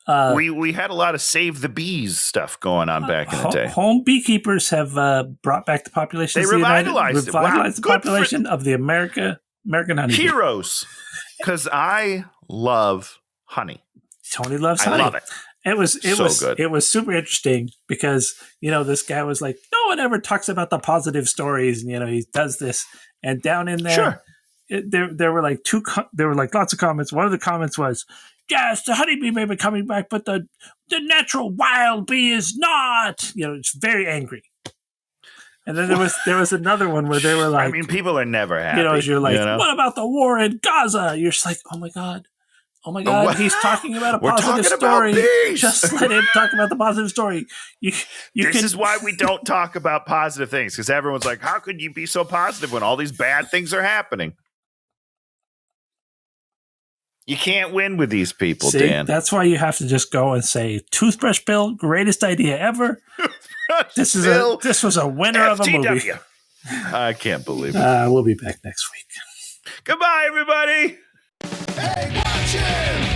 We had a lot of Save the Bees stuff going on back in the day. Home beekeepers have brought back the population. They revitalized the population of the American honeybee. Heroes, because I love honey. Tony loves honey. I love it. It was good. It was super interesting because this guy was like, no one ever talks about the positive stories, and he does this, and down in there, there were like lots of comments. One of the comments was, yes, the honeybee may be coming back, but the natural wild bee is not. It's very angry. And then there was another one where they were like, I mean, people are never happy. You're like, what about the war in Gaza? You're just like, oh my God. He's talking about a positive story. Just let him talk about the positive story. This is why we don't talk about positive things, because everyone's like, how could you be so positive when all these bad things are happening? You can't win with these people, Dan. That's why you have to just go and say, toothbrush bill, greatest idea ever. This was a winner of a movie. I can't believe it. We'll be back next week. Goodbye, everybody. Hey, watch him!